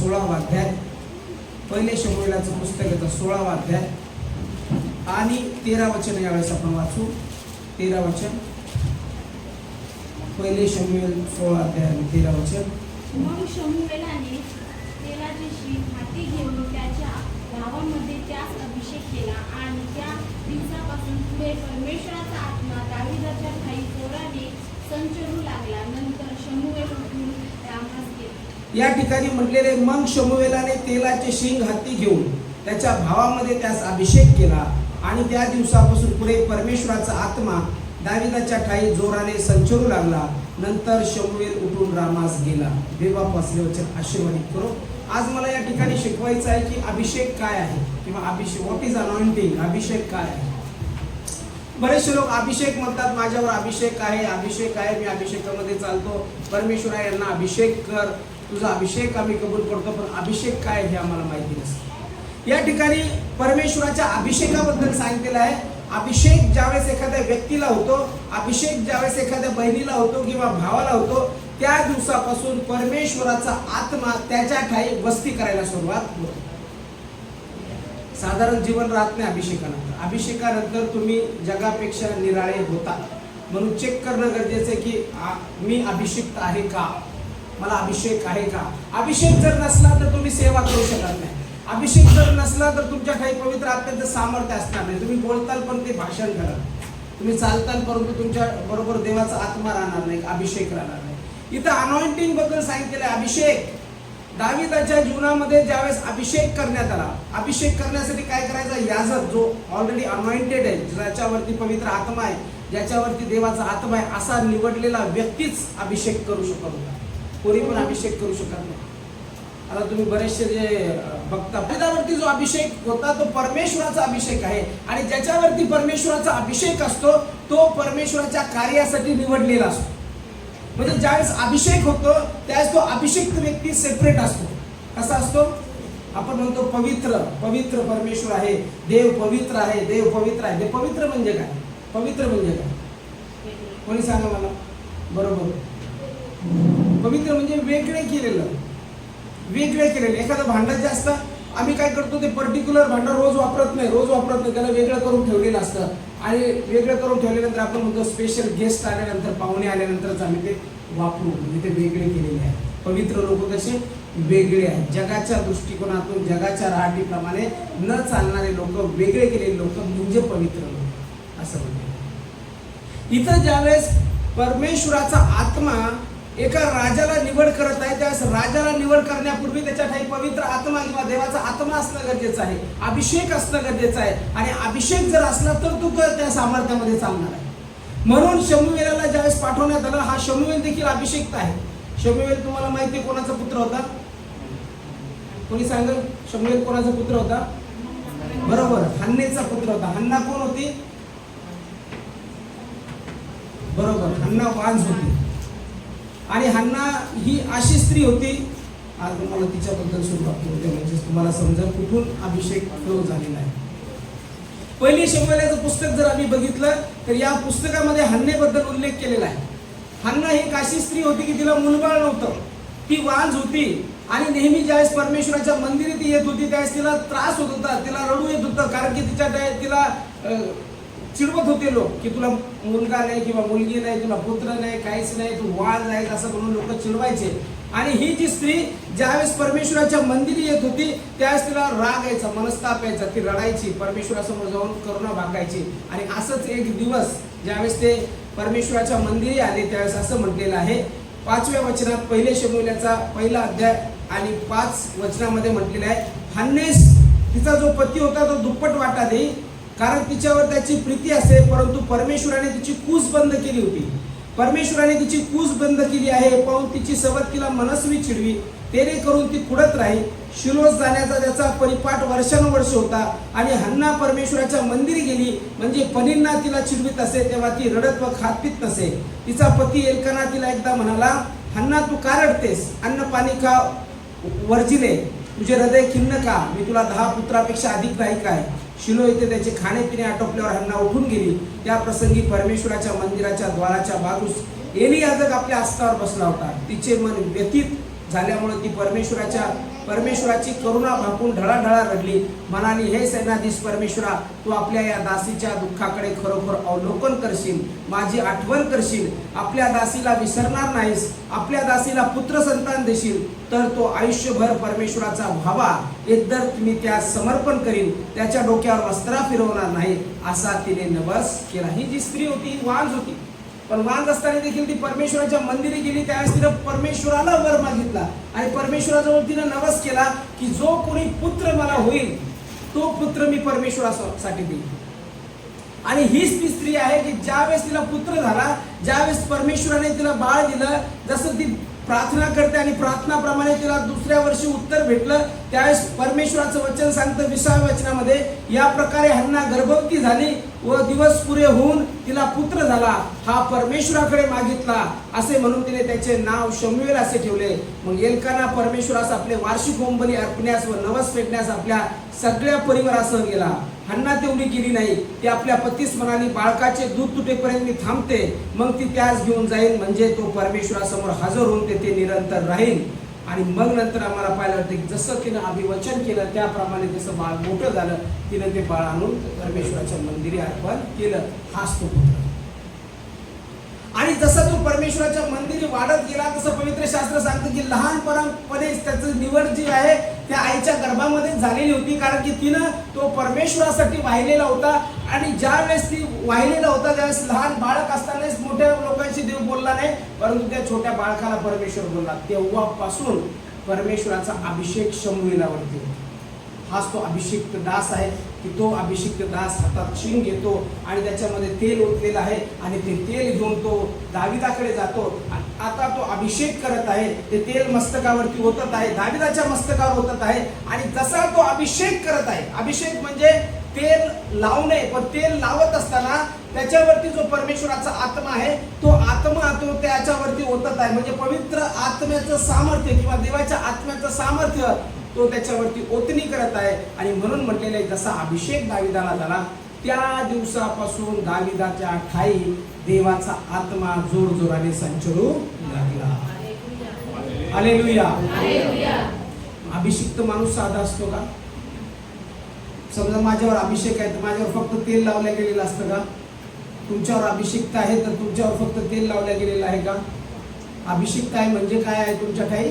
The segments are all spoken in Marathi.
16वा अध्याय, पहिले शमूएलाचं पुस्तक येतं 16वा अध्याय आणि 13 वचन यावेळेस आपण वाचू. 13 वचन, पहिले शमूएल 16 अध्याय आणि 13 वचन. मग शमूएलाने तेलाची शीत हाती घेऊन त्याच्या भावामध्ये त्यास अभिषेक केला आणि त्या दिवसापासून पुढे परमेश्वराचा आत्मा दाविदाच्या ठायी जोराने संचरू लागला. नंतर शमूएल उठून रामास गेला. या ठिकाणी म्हटलेले मग शमूएलाने तेलाचे शिंग हाती घेऊन त्याच्या भावामध्ये त्यास अभिषेक केला आणि त्या दिवसापासून पुढे परमेश्वराचा आत्मा दाविदाच्या ठायी जोराने संचरू लागला. नंतर शमूएल उठून रामास गेला. देवापासले वचन आशीर्वादित करो. आज मला या ठिकाणी शिकवायचं आहे की अभिषेक काय आहे किंवा अभिषेक, व्हॉट इज अनॉइंटिंग, अभिषेक काय आहे. बरेचसे लोक अभिषेक म्हणतात, माझ्यावर अभिषेक आहे, अभिषेक आहे, मी अभिषेकामध्ये चालतो, परमेश्वर यांना अभिषेक कर, तुझा अभिषेक आम्ही कबूल करतो, पण अभिषेक काय हे आम्हाला माहिती नसतं. या ठिकाणी परमेश्वराच्या अभिषेकाबद्दल सांगितलेलं आहे. अभिषेक ज्यावेळेस एखाद्या व्यक्तीला होतो, अभिषेक ज्यावेळेस एखाद्या बहिणीला होतो किंवा भावाला होतो, त्या दिवसापासून परमेश्वराचा आत्मा त्याच्या ठायी वस्ती करायला सुरुवात होते. साधारण जीवन राहत नाही अभिषेकानंतर. अभिषेकानंतर तुम्ही जगापेक्षा निराळे होता. म्हणून चेक करणं गरजेचं आहे की मी अभिषिक्त आहे का, मला अभिषेक आहे का. अभिषेक जर नसला तर तुम्ही सेवा करू शकत नाही. अभिषेक जर नसला तर तुमच्या ठायी पवित्र आत्म्याचं सामर्थ्य असणार नाही. तुम्ही बोलताल पण ते भाषण करा, तुम्ही चालताल परंतु तुमच्या बरोबर देवाचा आत्मा राहणार नाही, अभिषेक राहणार नाही. इथं अनॉइंटिंग बद्दल सांगितलेलं आहे. अभिषेक दाविदाच्या जीवनामध्ये ज्यावेळेस अभिषेक करण्यात आला, अभिषेक करण्यासाठी काय करायचं, याजक जो ऑलरेडी अनॉइंटेड आहे, ज्याच्यावरती पवित्र आत्मा आहे, ज्याच्यावरती देवाचा आत्मा आहे, असा निवडलेला व्यक्तीच अभिषेक करू शकत होता. कोणी पण अभिषेक करू शकत नाही. आता तुम्ही बरेचसे जे बघता, दाविदावरती जो अभिषेक होता तो परमेश्वराचा अभिषेक आहे आणि ज्याच्यावरती परमेश्वराचा अभिषेक असतो तो परमेश्वराच्या कार्यासाठी निवडलेला असतो. म्हणजे ज्यावेळेस अभिषेक होतो त्यावेळेस तो अभिषेक व्यक्ती सेपरेट असतो. कसा असतो, आपण म्हणतो पवित्र, पवित्र परमेश्वर आहे, देव पवित्र आहे, देव पवित्र आहे. पवित्र म्हणजे काय, पवित्र म्हणजे काय, कोणी सांगा मला. बरोबर, पवित्र म्हणजे वेगळे केलेलं, वेगळे केलेलं. एखादं भांडं जे असतं, आम्ही काय करतो, ते पर्टिक्युलर भांडं रोज वापरत नाही, रोज वापरत नाही, त्याला वेगळं करून ठेवलेलं असतं. आणि वेगळं करून ठेवल्यानंतर आपण म्हणतो स्पेशल गेस्ट आल्यानंतर, पाहुणे आल्यानंतरच आम्ही ते वापरू, म्हणजे ते वेगळे केलेले आहे. पवित्र लोक कसे वेगळे आहेत, जगाच्या दृष्टिकोनातून, जगाच्या राहटीप्रमाणे न चालणारे लोक, वेगळे केलेले लोक म्हणजे पवित्र लोक असं म्हणतात. इथं ज्यावेळेस परमेश्वराचा आत्मा एका राजाला निवड करत आहे, त्यावेळेस राजाला निवड करण्यापूर्वी त्याच्या ठायी पवित्र आत्मा किंवा देवाचा आत्मा असणं गरजेचं आहे, अभिषेक असणं गरजेचं आहे. आणि अभिषेक जर असला तर तो त्या सामर्थ्यामध्ये चालणार आहे. म्हणून शमूएलाला ज्यावेळेस पाठवण्यात आलं, हा शमूएल देखील अभिषेक्त आहे. शमूएल तुम्हाला माहिती आहे कोणाचा पुत्र होता, कोणी सांगेल. शमूएल कोणाचा पुत्र होता, बरोबर, हन्नेचा पुत्र होता. हन्ना कोण होती, बरोबर, हन्ना वांझ होती. आणि हन्ना ही अशी स्त्री होती, आज तुम्हाला तिच्याबद्दल सुरुवात करते म्हणजे तुम्हाला समजा कुठून अभिषेक फ्लो झालेला आहे. पहिली शमूएलाचं पुस्तक जर आम्ही बघितलं तर या पुस्तकामध्ये हन्नेबद्दल उल्लेख केलेला आहे. हन्ना ही एक अशी स्त्री होती की तिला मुलबाळ नव्हतं, ती वांझ होती आणि नेहमी ज्यावेळेस परमेश्वराच्या मंदिरी ती येत होती त्यावेळेस तिला त्रास होत होता, तिला रडू येत होतं. कारण की तिला चिडवत होते लोक की तुला मुलगा नाही किंवा मुलगी नाही, तुला पुत्र नाही, काहीच नाही, तू वाळ जाईल, असं म्हणून लोक चिडवायचे. आणि ही जी स्त्री ज्यावेळेस परमेश्वराच्या मंदिरी येत होती त्यावेळेस तिला राग यायचा, मनस्ताप यायचा, ती रडायची, परमेश्वरासमोर जाऊन करुणा मागायची. आणि असंच एक दिवस ज्यावेळेस ते परमेश्वराच्या मंदिरी आले त्यावेळेस असं म्हटलेलं आहे 5व्या वचनात, पहिले शमूएलाचा 1ला अध्याय आणि 5 वचनामध्ये म्हटलेलं आहे, हन्नेस तिचा जो पती होता तो दुप्पट वाटा देई, कारण तिच्यावर त्याची प्रीती असे, परंतु परमेश्वराने तिची कूस बंद केली होती. परमेश्वराने तिची कूस बंद केली आहे पाहून तिची सवत तिला मनस्वी चिडवी, तेने करून ती कुडत राही. शिलोस जाण्याचा त्याचा परिपाठ वर्षानुवर्ष होता. आणि हन्ना परमेश्वराच्या मंदिरी गेली म्हणजे पनिन्ना तिला चिडवीत असे, तेव्हा ती रडत व खात पित नसे. तिचा पती एल्काना तिला एकदा म्हणाला, हन्ना तू का रडतेस, अन्न पाणी का वर्जिले, तुझे हृदय खिन्न का, मी तुला 10 पुत्रापेक्षा अधिक नाही काय. शिलो येथे त्याचे खाणेपिणे आटोपल्यावर हन्ना उठून गेली. त्या प्रसंगी परमेश्वराच्या मंदिराच्या द्वाराच्या बाजूस एली याजक आपल्या आस्थावर बसला होता. तिचे मन व्यथित झाल्यामुळे ती परमेश्वराच्या परमेश्वराची करुणा भाकून ढळाढळा रडली, म्हणाली, हे सेनाधीश परमेश्वरा, तू आपल्या या दासीच्या दुःखाकडे खरोखर अवलोकन करशील, माझी आठवण करशील, आपल्या दासीला विसरणार नाहीस, आपल्या दासीला पुत्र संतान देशील, तर तो आयुष्यभर परमेश्वराचा व्हावा, एकदा मी त्यास समर्पण करीन, त्याच्या डोक्यावर वस्त्रा फिरवणार नाही, असा तिने नवस केला. ही जी स्त्री होती ही वांज होती, पण वांज असताना देखील ती परमेश्वराच्या मंदिरी गेली. त्यावेळेस तिने परमेश्वराला वर मागितला आणि परमेश्वराजवळ तिने नवस केला की जो कोणी पुत्र मला होईल तो पुत्र मी परमेश्वरासाठी देईन. आणि हीच ती स्त्री आहे की ज्यावेळेस तिला पुत्र झाला, ज्यावेळेस परमेश्वराने तिला बाळ दिलं, जसं ती प्रार्थना करते आणि प्रार्थनाप्रमाणे तिला दुसऱ्या वर्षी उत्तर भेटलं, त्यावेळेस परमेश्वराचं वचन सांगतं 20व्या वचनामध्ये, या प्रकारे हन्ना गर्भवती झाली व दिवस पुरे होऊन तिला पुत्र झाला, हा परमेश्वराकडे मागितला, असे म्हणून तिने त्याचे नाव शमूएल असे ठेवले. मग एल्काना परमेश्वरास आपले वार्षिक होमबली अर्पण्यास व नवस फेडण्यास आपल्या सगळ्या परिवारासह गेला. हन्ना तेवढी गेली नाही, ती आपल्या पतीस म्हणाली, बाळकाचे दूध तुटेपर्यंत मी थांबते, मग ती त्यास घेऊन जाईल, म्हणजे तो परमेश्वरासमोर हजर होऊन तेथे निरंतर राहील. आणि मग नंतर आम्हाला पाहायला वाटतं की जसं तिनं अभिवचन केलं त्याप्रमाणे जसं बाळ मोठं झालं, तिनं ते बाळ आणून परमेश्वराच्या मंदिरी अर्पण केलं. हाच तो पुत्र. आणि जसं तो परमेश्वराच्या मंदिरी वाढत गेला तसं पवित्र शास्त्र सांगतं की लहानपणामध्येच त्याची निवड जी आहे त्या आईच्या गर्भामध्ये झालेली होती, कारण की तिनं तो परमेश्वरासाठी वाहिलेला होता. आणि ज्या वेळेस ती वाहिलेला होता त्यावेळेस लहान बाळक असतानाच मोठ्या लोकांशी देव बोलला नाही, परंतु त्या छोट्या बाळकाला परमेश्वर बोलला. तेव्हापासून परमेश्वराचा अभिषेक शमूएलावरती होता. हाच तो अभिषिक्त दास आहे की तो अभिषिक्त दास हातात शिंग घेतो आणि त्याच्यामध्ये तेल ओतलेलं आहे आणि ते तेल घेऊन तो दाविदाकडे जातो. आता तो अभिषेक करत आहे, ते तेल मस्तकावरती ओतत आहे, दाविदाच्या मस्तकावर ओतत आहे. आणि जसा तो अभिषेक करत आहे, अभिषेक म्हणजे तेल लावणे, पण तेल लावत असताना त्याच्यावरती जो परमेश्वराचा आत्मा आहे तो आत्मा तो त्याच्यावरती ओतत आहे. म्हणजे पवित्र आत्म्याचं सामर्थ्य किंवा देवाच्या आत्म्याचं सामर्थ्य तो त्याच्यावरती ओतणी करत आहे. आणि म्हणून म्हटलेलं आहे, जसा अभिषेक दाविदाला झाला त्या दिवसापासून दाविदाच्या ठाई देवाचा आत्मा जोरजोराने संचरू लागला. हालेलुया. अभिषिक्त माणूस साधा असतो का? समजा माझ्यावर अभिषेक आहे तर माझ्यावर फक्त तेल लावलं गेलेलं असतं का? तुमच्यावर अभिषिक्त आहे तर तुमच्यावर फक्त तेल लावलं गेलेलं आहे का? अभिषिक्त आहे म्हणजे काय आहे तुमच्या ठाई?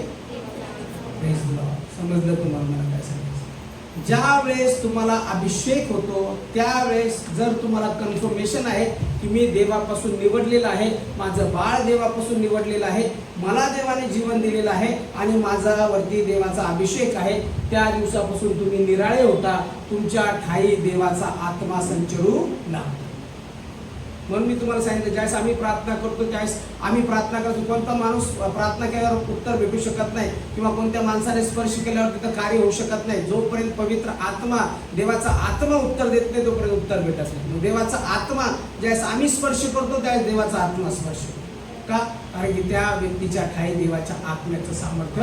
समजलं तुम्हाला मला काय सांगायचं? ज्या वेळेस तुम्हाला अभिषेक होतो त्यावेळेस जर तुम्हाला कन्फर्मेशन आहे की मी देवापासून निवडलेला आहे, माझं बाळ देवापासून निवडलेलं आहे, मला देवाने जीवन दिलेलं आहे आणि माझ्यावरती देवाचा अभिषेक आहे, त्या दिवसापासून तुम्ही निराळे होता, तुमच्या ठाई देवाचा आत्मा संचरू लागतो. म्हणून मी तुम्हाला सांगितलं, ज्यावेळेस आम्ही प्रार्थना करतो त्यावेळेस आम्ही प्रार्थना करतो, कोणता माणूस प्रार्थना केल्यावर उत्तर भेटू शकत नाही किंवा कोणत्या माणसाने स्पर्श केल्यावर तिथं कार्य होऊ शकत नाही. जोपर्यंत पवित्र आत्मा देवाचा आत्मा उत्तर देत नाही तोपर्यंत उत्तर भेटत नाही. देवाचा आत्मा ज्यावेळेस आम्ही स्पर्श करतो त्यावेळेस देवाचा आत्मा स्पर्श करतो. का? कारण की त्या व्यक्तीच्या ठाई देवाच्या आत्म्याचं सामर्थ्य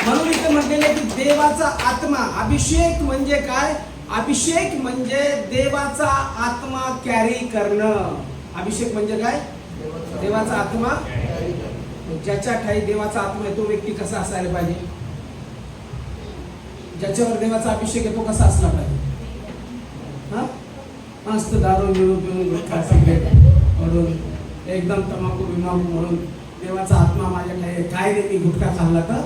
म्हणून इथे म्हटलेलं की देवाचा आत्मा. अभिषेक म्हणजे काय? अभिषेक म्हणजे देवाचा आत्मा कॅरी करणं. अभिषेक म्हणजे काय? देवाचा आत्मा. ज्याच्या ठाई देवाचा आत्मा आहे तो व्यक्ती कसा असायला पाहिजे? ज्याच्यावर देवाचा अभिषेक आहे तो कसा असला पाहिजे? मस्त दारू मिळून पिऊन गुटखा सिगरेट म्हणून एकदम तंबाखू बिमाखू म्हणून देवाचा आत्मा माझ्या ठाई काय रे, मी गुटखा खाल्ला तर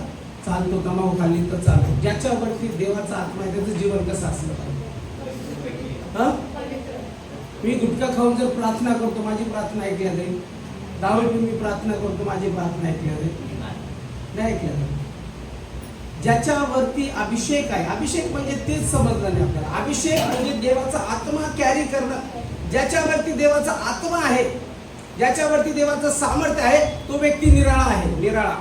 चालतो, तंबाखू खाल्ली तर चालतो. ज्याच्यावरती देवाचा आत्मा आहे त्याचं जीवन कसं असलं पाहिजे? मी गुटखा खाऊन जर प्रार्थना करतो माझी प्रार्थना ऐकल्या जाईल? दारू पिऊन मी प्रार्थना करतो माझी प्रार्थना ऐकल्या जाईल? नाही ऐकल्या जाईल. ज्याच्यावरती अभिषेक आहे, अभिषेक म्हणजे तेच समजलं नाही आपल्याला. अभिषेक म्हणजे देवाचा आत्मा कॅरी करणं. ज्याच्यावरती देवाचा आत्मा आहे, ज्याच्यावरती देवाचं सामर्थ्य आहे तो व्यक्ती निराळा आहे. निराळा.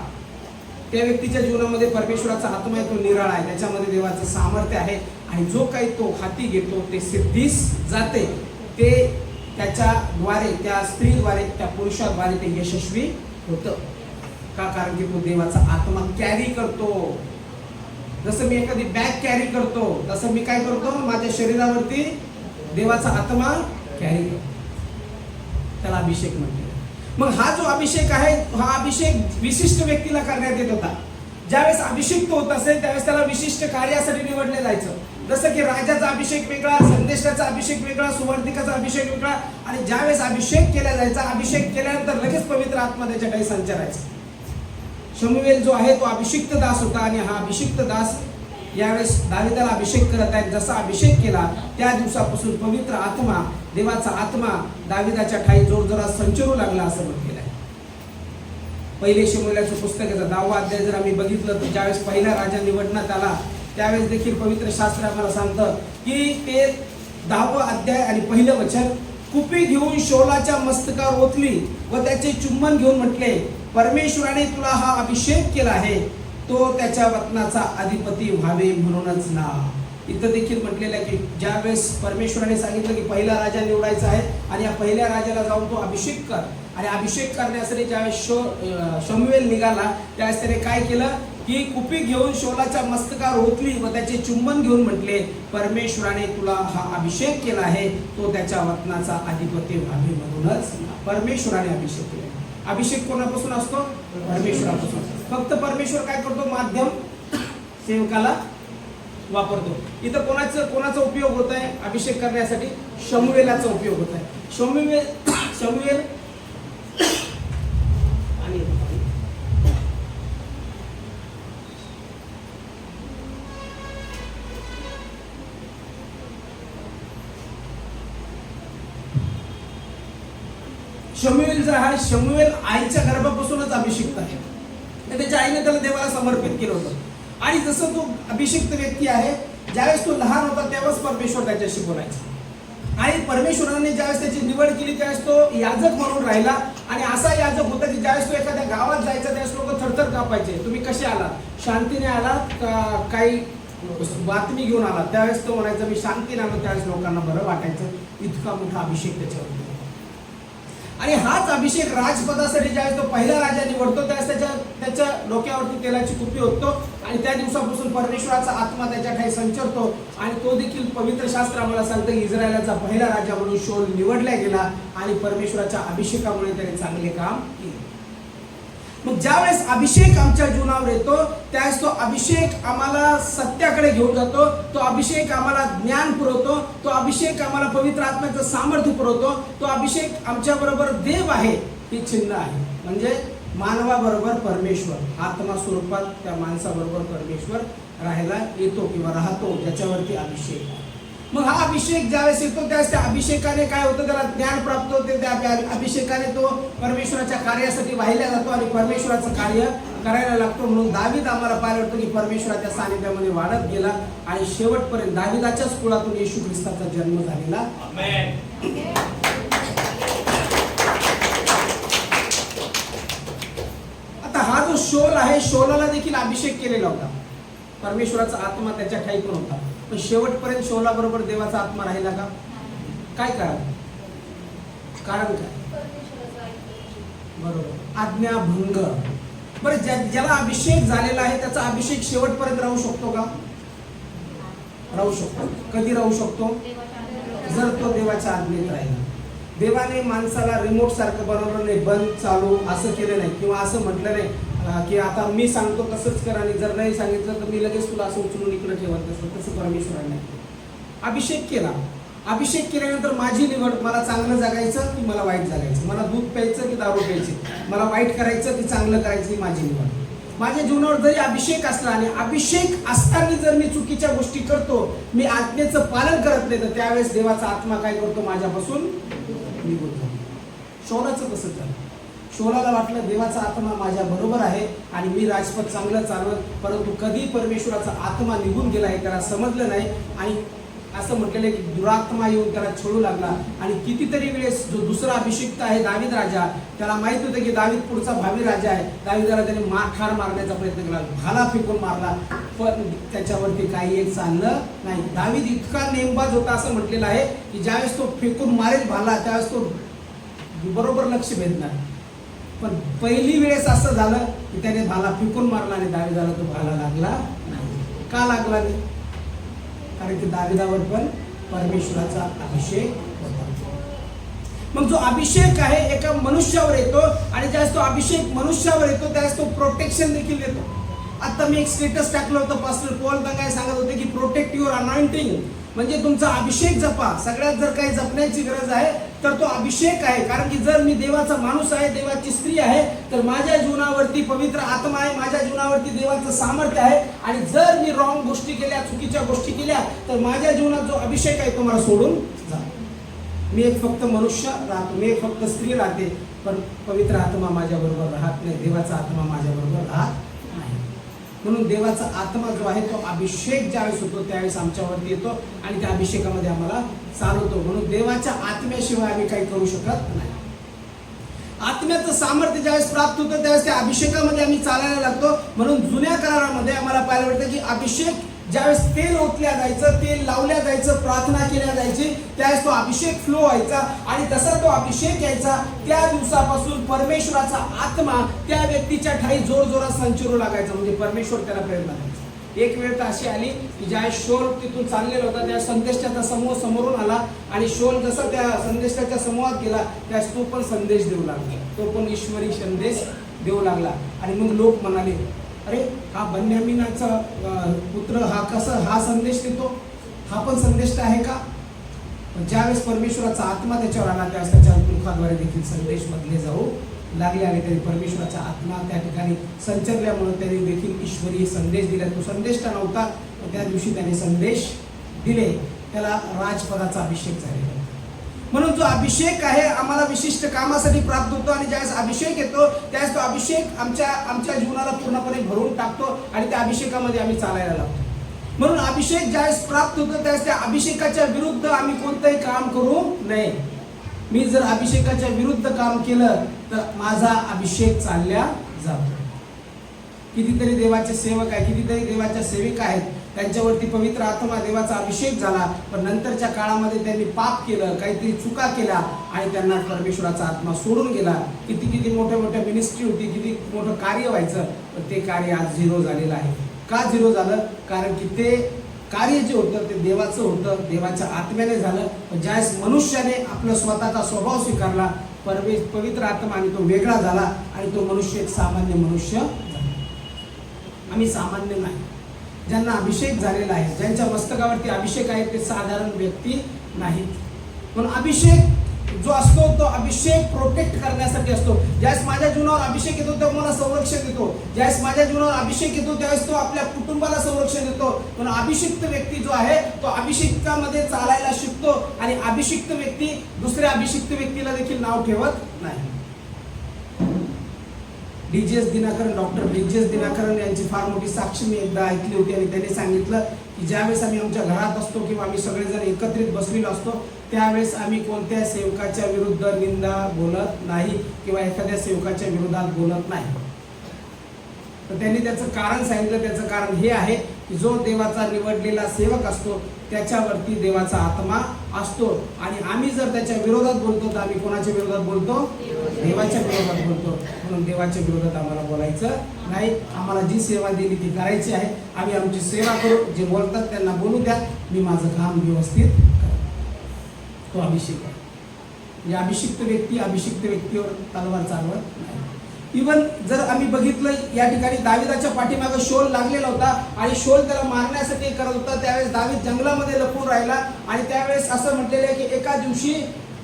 त्या व्यक्तीच्या जीवनामध्ये परमेश्वराचा आत्मा आहे तो निराळा आहे, त्याच्यामध्ये देवाचं सामर्थ्य आहे आणि जो काही तो हाती घेतो ते सिद्धीस जाते. ते त्याच्याद्वारे, त्या स्त्रीद्वारे, त्या पुरुषाद्वारे ते यशस्वी होतं. का? कारण की तो देवाचा आत्मा कॅरी करतो. जसं मी एखादी बॅग कॅरी करतो तसं मी काय करतो, माझ्या शरीरावरती देवाचा आत्मा कॅरी करतो. त्याला अभिषेक म्हणते. मग हा जो अभिषेक आहे हा अभिषेक विशिष्ट व्यक्तीला करण्यात येत होता. ज्यावेळेस अभिषेक होत असेल त्यावेळेस त्याला विशिष्ट कार्यासाठी निवडले जायचं. जसं की राजाचा अभिषेक वेगळा, संदेशाचा अभिषेक वेगळा, सुवर्णिकाचा अभिषेक वेगळा. आणि ज्यावेळेस अभिषेक केला जायचा, अभिषेक केल्यानंतर लगेच पवित्र आत्मा त्याच्या काही संचारायचा. शमूएल जो आहे तो अभिषिक्त दास होता आणि हा अभिषिक्त दास यावेळेस दाविदाला अभिषेक करत आहेत. जसा अभिषेक केला त्या दिवसापासून पवित्र आत्मा, देवाचा आत्मा दाविदाच्या ठाई जोरजोरात संचरू लागला असं म्हटलेलं आहे. पहिले शमूएलाचं पुस्तकाचा 10वा अध्याय जर आम्ही बघितलं तर ज्यावेळेस पहिला राजा निवडण्यात आला त्यावेळेस देखील पवित्र शास्त्र आम्हाला सांगतं की ते 10वा अध्याय आणि पहिलं वचन, कुपी घेऊन शौलाच्या मस्तकावर ओतली व त्याचे चुंबन घेऊन म्हटले, परमेश्वराने तुला हा अभिषेक केला आहे, तो त्याच्या वतनाचा अधिपती व्हावे म्हणूनच ना. इथं देखील म्हटलेलं आहे की ज्यावेळेस परमेश्वराने सांगितलं की पहिला राजा निवडायचा आहे आणि या पहिल्या राजाला जाऊन तो अभिषेक कर, आणि अभिषेक करण्यासाठी ज्यावेळेस शमूएल निघाला त्यावेळेस त्याने काय केलं की कुपी घेऊन शौलाच्या मस्तकावर ओतली व त्याचे चुंबन घेऊन म्हटले, परमेश्वराने तुला हा अभिषेक केला आहे, तो त्याच्या वतनाचा अधिपती व्हावे म्हणूनच. परमेश्वराने अभिषेक केला. अभिषेक कोणापासून असतो? परमेश्वरापासून. फक्त परमेश्वर काय करतो? माध्यम सेवकाला वापरतो. इथं कोणाचा उपयोग होत आहे अभिषेक करण्यासाठी? शमूएलाचा उपयोग होत आहे. शमूएल शमूएल जो आहे, शमूएल आईच्या गर्भापासूनच अभिषिक्त आहे. त्याच्या आईने त्याला देवाला समर्पित केलं होतं. आणि जसं तो अभिषिक्त व्यक्ती आहे, ज्यावेळेस तो लहान होता त्यावेळेस परमेश्वर त्याच्याशी बोलायचा. आणि परमेश्वराने ज्यावेळेस त्याची निवड केली त्यावेळेस तो याजक म्हणून राहिला. आणि असा याजक होता की ज्यावेळेस तो एखाद्या गावात जायचा त्यावेळेस लोक थरथर कापायचे. तुम्ही कसे आलात? शांतीने आलात का काही बातमी घेऊन आलात? त्यावेळेस तो म्हणायचा मी शांतीने आलो. त्यावेळेस लोकांना बरं वाटायचं. इतका मोठा अभिषेक त्याच्यावर. आणि हाच अभिषेक राजपदासाठी ज्यावेळेस तो पहिला राजा निवडतो त्यावेळेस त्याच्या डोक्यावरती तेलाची कुपी होतो आणि त्या दिवसापासून परमेश्वराचा आत्मा त्याच्या ठाई संचरतो. आणि तो देखील पवित्र शास्त्र आम्हाला सांगतं की इस्रायलाचा पहिला राजा म्हणून शौल निवडला गेला आणि परमेश्वराच्या अभिषेकामुळे त्याने चांगले काम केले. मग ज्यावेळेस अभिषेक आमच्या जीवनावर येतो त्यावेळेस तो अभिषेक आम्हाला सत्याकडे घेऊन जातो. तो अभिषेक आम्हाला ज्ञान पुरवतो. तो अभिषेक आम्हाला पवित्र आत्म्याचं सामर्थ्य पुरवतो. तो अभिषेक आमच्या बरोबर देव आहे हे चिन्ह आहे. म्हणजे मानवाबरोबर परमेश्वर आत्मा स्वरूपात त्या माणसाबरोबर परमेश्वर राहायला येतो किंवा राहतो, ज्याच्यावरती अभिषेक आहे. मग हा अभिषेक ज्यावेळेस येतो त्यावेळेस त्या अभिषेकाने काय होतं? त्याला ज्ञान प्राप्त होते. त्या अभिषेकाने तो परमेश्वराच्या कार्यासाठी वाहिला जातो आणि परमेश्वराचं कार्य करायला लागतो. म्हणून दावीद आम्हाला पाहायला वाटतं की परमेश्वराच्या सानिध्यामध्ये वाढत गेला आणि शेवटपर्यंत दाविदाच्याच कुळातून येशू ख्रिस्ताचा जन्म झालेला. आता हा जो शौल आहे, शौलाला देखील अभिषेक केलेला होता. परमेश्वराचा आत्मा त्याच्या ठाई पण होता. पण शेवटपर्यंत शौला बरोबर देवाचा आत्मा राहिला का? काय कारण काय? बरोबर, आज्ञाभंग. बरं, ज्याला अभिषेक झालेला आहे त्याचा अभिषेक शेवटपर्यंत राहू शकतो का? राहू शकतो. कधी राहू शकतो? जर तो देवाच्या आज्ञेत राहिला. देवाने माणसाला रिमोट सारखं बनवलं नाही, बंद चालू असं केलं नाही किंवा असं म्हटलं नाही की आता मी सांगतो तसंच कर आणि जर नाही सांगितलं तर मी लगेच तुला असं उचलून इकडे ठेवत असतं. तसं परमेश्वराने अभिषेक केला. अभिषेक केल्यानंतर माझी निवड, मला चांगलं जगायचं की मला वाईट जगायचं, मला दूध प्यायचं की दारू प्यायची, मला वाईट करायचं की चांगलं करायचं, ही माझी निवड. माझ्या जीवनावर जरी अभिषेक असला आणि अभिषेक असताना जर मी चुकीच्या गोष्टी करतो, मी आज्ञेचं पालन करत नाही, तर त्यावेळेस देवाचा आत्मा काय करतो? माझ्यापासून निघून जातो. शौलाचं तसंच झालं. शौलाला वाटलं देवाचा आत्मा माझ्या बरोबर आहे आणि मी राजपथ चांगलं चालवत, परंतु कधी परमेश्वराचा आत्मा निघून गेला हे त्याला समजलं नाही. आणि असं म्हटलेलं की दुरात्मा येऊन त्याला छळू लागला. आणि कितीतरी वेळेस जो दुसरा अभिषिक्त आहे दावीद राजा, त्याला माहित होतं की दावीद पुढचा भावी राजा आहे. दावीदाला त्याने ठार मारण्याचा प्रयत्न केला, भाला फेकून मारला, पण त्याच्यावरती काही एक चाललं नाही. दावीद इतका नेमबाज होता असं म्हटलेलं आहे की ज्यावेळेस तो फेकून मारेल भाला त्यावेळेस तो बरोबर लक्ष भेटणार. पण पहिली वेळेस असं झालं की त्याने भाला फेकून मारला आणि दावीदाला तो भाला लागला नाही. का लागला नाही? कारण की दावीदावर पण परमेश्वराचा अभिषेक होता. मग जो अभिषेक आहे एका मनुष्यावर येतो आणि ज्यावेळेस तो अभिषेक मनुष्यावर येतो त्यावेळेस तो प्रोटेक्शन देखील देतो. आता मी एक स्टेटस टाकलं होतं, पास्टर पॉल दंगाय सांगत होते की प्रोटेक्ट युअर अनॉइंटिंग, म्हणजे तुमचा अभिषेक जपा. सगळ्यात जर काही जपण्याची गरज आहे तर तो अभिषेक आहे. कारण की जर मी देवाचा माणूस आहे, देवाची स्त्री आहे, तर माझ्या जीवनावरती पवित्र आत्मा आहे, माझ्या जीवनावरती देवाचं सामर्थ्य आहे. आणि जर मी रॉंग गोष्टी केल्या, चुकीच्या गोष्टी केल्या, तर माझ्या जीवनात जो अभिषेक आहे तो मला सोडून जा. मी एक फक्त मनुष्य राहतो, मी एक फक्त स्त्री राहते, पण पवित्र आत्मा माझ्या बरोबर राहत नाही, देवाचा आत्मा माझ्या बरोबर राहत नाही. म्हणून देवाचा आत्मा जो आहे तो अभिषेक ज्यावेळेस होतो त्यावेळेस आमच्यावरती येतो आणि त्या अभिषेकामध्ये आम्हाला चालवतो. म्हणून देवाच्या आत्म्याशिवाय आम्ही काही करू शकत नाही. आत्म्याचं सामर्थ्य ज्यावेळेस प्राप्त होतं त्यावेळेस त्या अभिषेकामध्ये आम्ही चालायला लागतो. म्हणून जुन्या करारामध्ये आम्हाला पाहायला मिळतं की अभिषेक ज्यावेळेस तेल ओतल्या जायचं, तेल लावल्या जायचं, प्रार्थना केल्या जायची, त्यावेळेस तो अभिषेक फ्लो व्हायचा. आणि तसा तो अभिषेक यायचा त्या दिवसापासून परमेश्वराचा आत्मा त्या व्यक्तीच्या ठाई जोर जोरात संचरू लागायचा. म्हणजे परमेश्वर त्याला प्रेरणा द्यायचा. एक वेळ तर अशी आली की ज्यावेळेस शोल तिथून चाललेला होता त्या संदेशाचा समूह समोरून आला आणि शोल जसा त्या संदेशाच्या समूहात गेला त्यावेळेस तो पण संदेश देऊ लागला, तो पण ईश्वरी संदेश देऊ लागला. आणि मग लोक म्हणाले, अरे हा बन्यामीनाचा पुत्र हा संदेश देतो, हा पण संदेश आहे का? ज्यावेळेस परमेश्वराचा आत्मा त्याच्यावर आला त्यावेळेस त्याच्या मुखाद्वारे देखील संदेश बदले जाऊ लागले आणि त्यांनी परमेश्वराचा आत्मा त्या ठिकाणी संचरल्यामुळे त्यांनी देखील ईश्वरीय संदेश दिला. तो संदेश का नव्हता, त्या दिवशी त्याने संदेश दिले, त्याला राजपदाचा अभिषेक झालेला. म्हणून जो अभिषेक आहे आम्हाला विशिष्ट कामासाठी प्राप्त होतो आणि ज्यावेळेस अभिषेक येतो त्यावेळेस तो अभिषेक आमच्या जीवनाला पूर्णपणे भरून टाकतो आणि त्या अभिषेकामध्ये आम्ही चालायला लागतो. म्हणून अभिषेक ज्यावेळेस प्राप्त होतो त्यावेळेस त्या अभिषेकाच्या विरुद्ध आम्ही कोणतंही काम करू नये. मी जर अभिषेकाच्या विरुद्ध काम केलं तर माझा अभिषेक चालल्या जातो. कितीतरी देवाचे सेवक आहे, कितीतरी देवाच्या सेविका आहेत, त्यांच्यावरती पवित्र आत्मा देवाचा अभिषेक झाला, पण नंतरच्या काळामध्ये त्यांनी पाप केलं, काहीतरी चुका केल्या आणि त्यांना परमेश्वराचा आत्मा सोडून गेला. किती मोठ्या मोठ्या मिनिस्ट्री होती, किती मोठं कार्य व्हायचं, पण ते कार्य आज झिरो झालेलं आहे. का झिरो झालं? कारण की ते कार्य जे होतं ते देवाचं होतं, देवाच्या आत्म्याने झालं. पण ज्यावेळेस मनुष्याने आपला स्वतःचा स्वभाव स्वीकारला, पवित्र आत्मा आणि तो वेगळा झाला आणि तो मनुष्य एक सामान्य मनुष्य झाला. आम्ही सामान्य नाही. ज्यांना अभिषेक झालेला आहे, ज्यांच्या मस्तकावरती अभिषेक आहे, ते साधारण व्यक्ती नाहीत. पण अभिषेक जो असतो तो अभिषेक प्रोटेक्ट करण्यासाठी असतो. ज्यावेळेस माझ्या जीवनावर अभिषेक येतो तेव्हा मला संरक्षण देतो. ज्यावेळेस माझ्या जीवनावर अभिषेक येतो त्यावेळेस तो आपल्या कुटुंबाला संरक्षण देतो. पण अभिषिक्त व्यक्ती जो आहे तो अभिषिक्तामध्ये चालायला शिकतो आणि अभिषिक्त व्यक्ती दुसऱ्या अभिषिक्त व्यक्तीला देखील नाव ठेवत नाही. डॉक्टर डीजीएस दिनाकरन यांची फार मोठी साक्ष मी एकदा ऐकली होती आणि त्यांनी सांगितलं की ज्यावेळेस आम्ही आमच्या घरात असतो किंवा आम्ही सगळेजण एकत्रित बसलेलो असतो त्यावेळेस आम्ही कोणत्या सेवकाच्या विरुद्ध निंदा बोलत नाही किंवा एखाद्या सेवकाच्या विरोधात बोलत नाही. तर त्यांनी त्याचं कारण सांगितलं. त्याचं कारण हे आहे की जो देवाचा निवडलेला सेवक असतो त्याच्यावरती देवाचा आत्मा असतो आणि आम्ही जर त्याच्या विरोधात बोलतो तर आम्ही कोणाच्या विरोधात बोलतो? देवाच्या विरोधात बोलतो. म्हणून देवाच्या विरोधात आम्हाला बोलायचं नाही. आम्हाला जी सेवा दिली ती करायची आहे. आम्ही आमची सेवा करू. जे बोलतात त्यांना बोलू द्या. मी माझं काम व्यवस्थित करतो. तो अभिषेक आहे. म्हणजे अभिषिक्त व्यक्ती अभिषिक्त व्यक्तीवर तलवार चालवत नाही. इवन जर आम्ही बघितलं या ठिकाणी दाविदाच्या पाठीमागं शोल लागलेला होता आणि शोल त्याला मारण्यासाठी करत होता. त्यावेळेस दावीद जंगलामध्ये लपून राहिला आणि त्यावेळेस असं म्हटलेलं आहे की एका दिवशी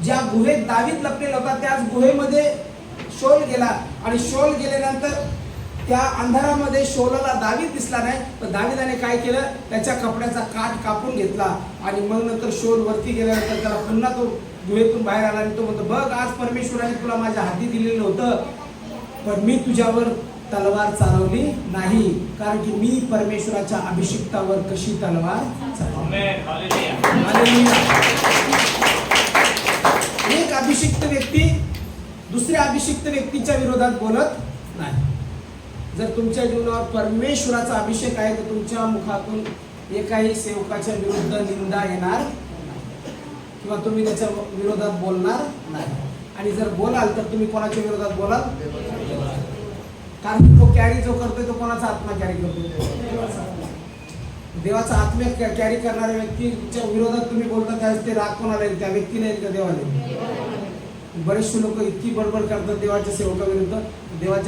ज्या गुहेत दावीद लपलेला होता त्याच गुहेमध्ये शोल गेला आणि शोल गेल्यानंतर त्या अंधारामध्ये शोलाला दावीद दिसला नाही. तर दाविदाने काय केलं? त्याच्या कपड्याचा काठ कापून घेतला आणि मग नंतर शोल वरती गेल्यानंतर त्याला पुन्हा तो गुहेतून बाहेर आला आणि तो म्हणतो, बघ आज परमेश्वराने तुला माझ्या हाती दिलेलं होतं पण मी तुझ्यावर तलवार चालवली नाही कारण की मी परमेश्वराच्या अभिषिक्तावर कशी तलवार चालवली. एक अभिषिक्त व्यक्ती दुसऱ्या अभिषिक्त व्यक्तीच्या विरोधात बोलत नाही. जर तुमच्या जीवनावर परमेश्वराचा अभिषेक आहे तर तुमच्या मुखातून एकाही सेवकाच्या विरुद्ध निंदा येणार किंवा तुम्ही त्याच्या विरोधात बोलणार नाही. आणि जर बोलाल तर तुम्ही कोणाच्या विरोधात बोलाल? कारण तो कॅरी जो करतोय तो कोणाचा आत्मा कॅरी करतोय? देवाचा आत्मा कॅरी करणाऱ्या व्यक्तीच्या विरोधात तुम्ही बोलता त्यावेळेस ते राग कोणाला येईल? त्या व्यक्तीला येईल का देवाला? बरेचसे लोक इतकी बडबड करतात देवाच्या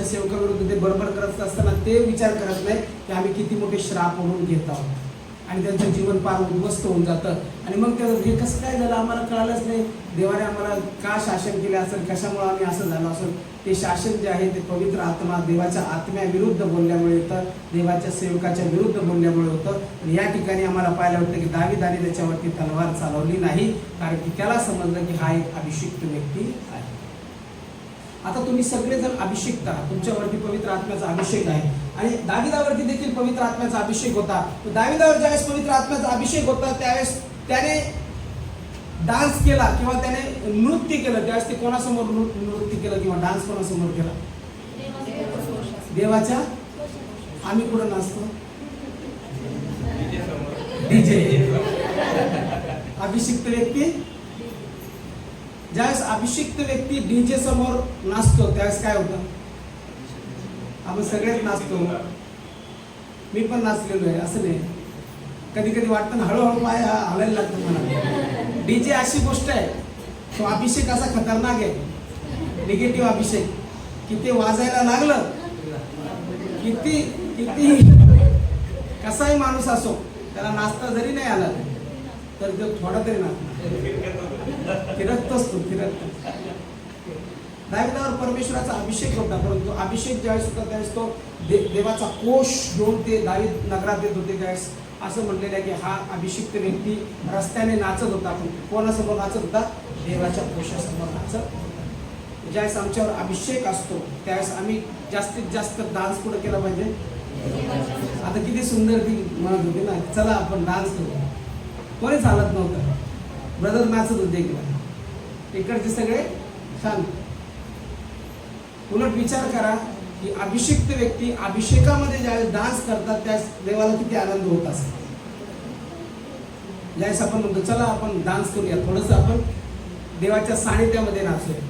सेवकाविरुद्ध ते बडबड करत असताना ते विचार करत नाही की आम्ही किती मोठे श्राप म्हणून घेत आहोत आणि त्यांचं जीवन पार उद्ध्वस्त होऊन जातं. आणि मग ते हे कसं काय झालं आम्हाला कळालंच नाही, देवाने आम्हाला का शासन केलं असेल, कशामुळे आम्ही असं झालो असेल. ते शासन जे आहे ते पवित्र आत्मा देवाच्या आत्म्याविरुद्ध बोलल्यामुळे होतं, देवाच्या सेवकाच्या विरुद्ध बोलल्यामुळे होतं. आणि या ठिकाणी आम्हाला पाहायला वाटतं की दावीदाने त्याच्यावरती तलवार चालवली नाही, कारण की त्याला समजलं की हा एक अभिषिक्त व्यक्ती आहे. आता तुम्ही सगळेजण अभिषिक्त आहात, तुमच्यावरती पवित्र आत्म्याचा अभिषेक आहे आणि दाविदावरती देखील पवित्र आत्म्याचा अभिषेक होता. दाविदावर ज्यावेळेस पवित्र आत्म्याचा अभिषेक होता त्यावेळेस त्याने डान्स केला किंवा त्याने नृत्य केलं. त्यावेळेस ते कोणासमोर नृत्य केलं किंवा डान्स कोणासमोर केला? देवाच्या. आम्ही कुठं नाचतो? डीजे. अभिषिक्त व्यक्ती ज्यावेळेस अभिषिक्त व्यक्ती डीजे समोर नाचतो त्यावेळेस काय होतं? आपण सगळेच नाचतो, मी पण नाचलेलो आहे असं नाही. कधी कधी वाटतं ना हळूहळू पाय हलायला लागतं मला. डीजे अशी गोष्ट आहे, तो अभिषेक असा खतरनाक आहे, निगेटिव्ह अभिषेक, की ते वाजायला लागलं किती किती कसाही माणूस असो त्याला नाचता जरी नाही आला तर तो थोडा तरी नाचणार, फिरकतोच तो फिरकतो. दाविदावर परमेश्वराचा अभिषेक होता, परंतु अभिषेक ज्यावेळेस होता त्यावेळेस तो देवाचा कोश घेऊन ते दावीद नगरात येत होते. त्यावेळेस असं म्हटलेलं आहे की हा अभिषिक्त व्यक्ती रस्त्याने नाचत होता, पण कोणासमोर नाचत होता? देवाच्या कोशासमोर नाचत होता. ज्यावेळेस आमच्यावर अभिषेक असतो त्यावेळेस आम्ही जास्तीत जास्त डान्स पुढे केला पाहिजे. आता किती सुंदर ती म्हणत होती ना, चला आपण डान्स करू. कोणी चालत नव्हतं, ब्रदर नाचत होते इकडचे सगळे शांत. उलट विचार करा की अभिषिक्त व्यक्ती अभिषेकामध्ये ज्यावेळेस डान्स करतात त्यावेळेस देवाला किती आनंद होत असेल. ज्यावेळेस आपण म्हणतो चला आपण डान्स करूया, थोडंसं आपण देवाच्या सानिध्यामध्ये नाचूया.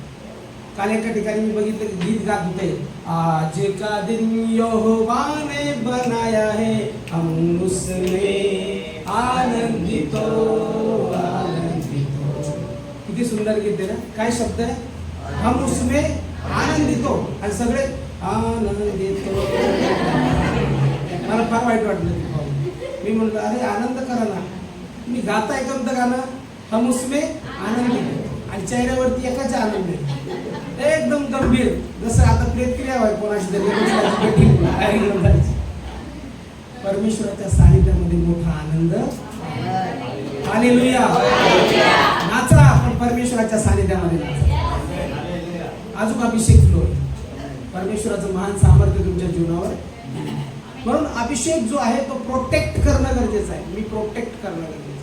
काल एका ठिकाणी मी बघितलं की गीत गात होते, आज का दिन यहोवा ने बनाया है हम उसमें आनंदित हो आनंदित हो. किती सुंदर गीत आहे ना. काय शब्द आहे? हम उसमें आनंदित हो. आणि सगळे आनंदित हो. मला फार वाईट वाटलं. मी म्हणलं अरे आनंद करा ना, मी गाता एकदम गाणं हम उसमें आनंदित आणि चेहऱ्यावरती एकाचा आनंद आहे एकदम गंभीर, जसं आता प्रेतक्रिया व्हाय कोणाशी तरी. परमेश्वराच्या सानिध्यामध्ये मोठा आनंद. हालेलुया. नाचा आपण परमेश्वराच्या सानिध्यामध्ये नाचा. अजून अभिषेक फ्लो, परमेश्वराचं महान सामर्थ्य तुमच्या जीवनावर. म्हणून अभिषेक जो आहे तो प्रोटेक्ट करणं गरजेचं आहे. मी प्रोटेक्ट करणं गरजेचं आहे.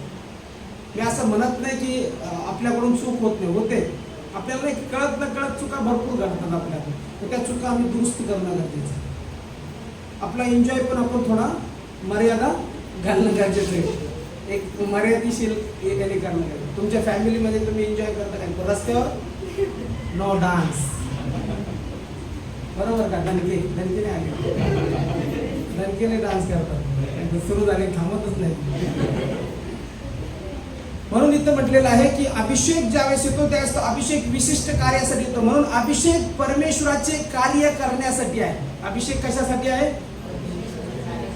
मी असं म्हणत नाही की आपल्याकडून चूक होत नाही, होते. आपल्याला कळत न कळत चुका भरपूर घडतात आपल्याकडून, तर त्या चुका आम्ही दुरुस्त करणं गरजेचं आहे. आपला एन्जॉय पण आपण थोडा मर्यादा घालणं गरजेचं आहे. एक मर्यादिशीर याने करणं गरजेचं. तुमच्या फॅमिलीमध्ये तुम्ही एन्जॉय करता काय? रस्त्यावर नो डान्स, बरोबर का? दणकेने आले, दणकेने डान्स करतात, सुरू झाले थांबतच नाही. म्हणून इथं म्हटलेलं आहे की अभिषेक ज्यावेळेस येतो त्यावेळेस अभिषेक विशिष्ट कार्यासाठी येतो. म्हणून अभिषेक परमेश्वराचे कार्य करण्यासाठी आहे. अभिषेक कशासाठी आहे?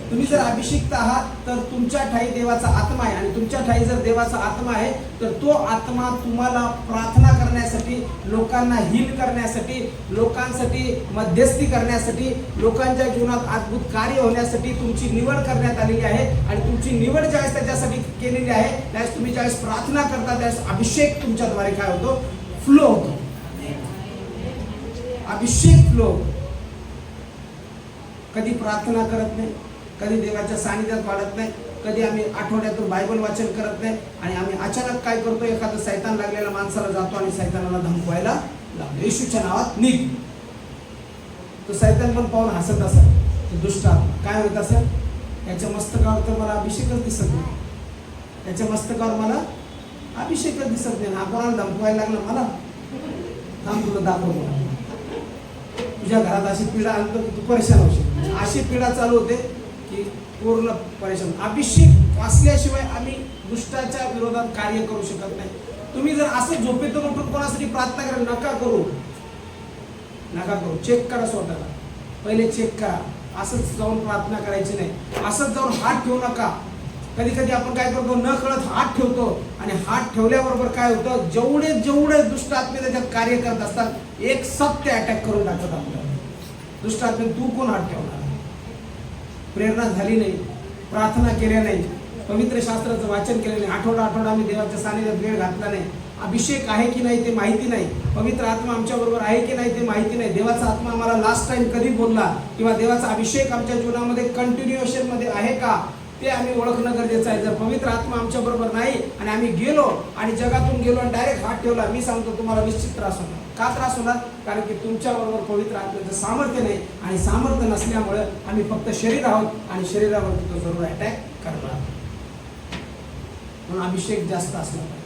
तुम्ही जर अभिषिक्त आहात तर तुमच्या ठाई देवाचा आत्मा आहे, आणि तुमच्या ठाई जर देवाचा आत्मा आहे तर तो आत्मा तुम्हाला प्रार्थना करण्यासाठी, लोकांना हील करण्यासाठी, लोकांसाठी मध्यस्थी करण्यासाठी, लोकांच्या जीवनात अद्भुत कार्य होण्यासाठी तुमची निवड करण्यात आलेली आहे. आणि तुमची निवड ज्यावेळेस त्याच्यासाठी केलेली आहे त्यावेळेस तुम्ही ज्यावेळेस प्रार्थना करता त्यावेळेस अभिषेक तुमच्याद्वारे काय होतो? फ्लो होतो. अभिषेक फ्लो. कधी प्रार्थना करत नाही, कधी देवाच्या सानिध्यात वाढत नाही, कधी आम्ही आठवड्यातून बायबल वाचन करत नाही, आणि आम्ही अचानक काय करतो? एखादं सैतान लागलेल्या माणसाला जातो आणि सैतानाला धमकवायला लागतो, येशूच्या नावात निघ. तो सैतान पण पाहून हसत असेल, तो दुष्ट आत्मा काय होत असेल? त्याच्या मस्तकावर तर मला अभिषेकच दिसत नाही, त्याच्या मस्तकावर मला अभिषेकच दिसत नाही. हा कोणाला धमकवायला लागला मला, थांब तुला दाखवतो. तुझ्या घरात अशी पीडा आणतो की तू परेशान होशील. अशी पीडा चालू होते की पूर्ण परेशान. अभिषेक असल्याशिवाय आम्ही दुष्टाच्या विरोधात कार्य करू शकत नाही. तुम्ही जर असं झोपेतून उठून कोणासाठी प्रार्थना करा, नका करू. चेक करा स्वतःला, पहिले चेक करा. असंच जाऊन प्रार्थना करायची नाही, असंच जाऊन हात ठेवू नका. कधी कधी आपण काय करतो, न कळत हात ठेवतो आणि हात ठेवल्याबरोबर काय होतं, जेवढे जेवढे दुष्ट आत्मे त्याच्यात कार्य करत असतात, एक सत्य अटॅक करून टाकतात आपल्याला. दुष्ट आत्मे तू कोण हात ठेवणार? प्रेरणा झाली नाही, प्रार्थना केल्या नाही, पवित्र शास्त्राचं वाचन केलं नाही, आठवडा आम्ही देवाच्या सानिध्यात वेळ घातला नाही, अभिषेक आहे की नाही ते माहिती नाही, पवित्र आत्मा आमच्या बरोबर आहे की नाही ते माहिती नाही, देवाचा आत्मा आम्हाला लास्ट टाइम कधी बोलला किंवा देवाचा अभिषेक आमच्या जीवनामध्ये कंटिन्युएशन मध्ये आहे का ते आम्ही ओळखणं गरजेचं आहे. जर पवित्र आत्मा आमच्या बरोबर नाही आणि आम्ही गेलो आणि जगातून गेलो आणि डायरेक्ट हात ठेवला, मी सांगतो तुम्हाला निश्चित त्रास होणार. का त्रास होणार? कारण की तुमच्या बरोबर पवित्र आत्म्याचं सामर्थ्य नाही आणि सामर्थ्य नसल्यामुळे आम्ही फक्त शरीर आहोत आणि शरीरावरती तो जरूर अटॅक करणार. म्हणून अभिषेक जास्त असला पाहिजे.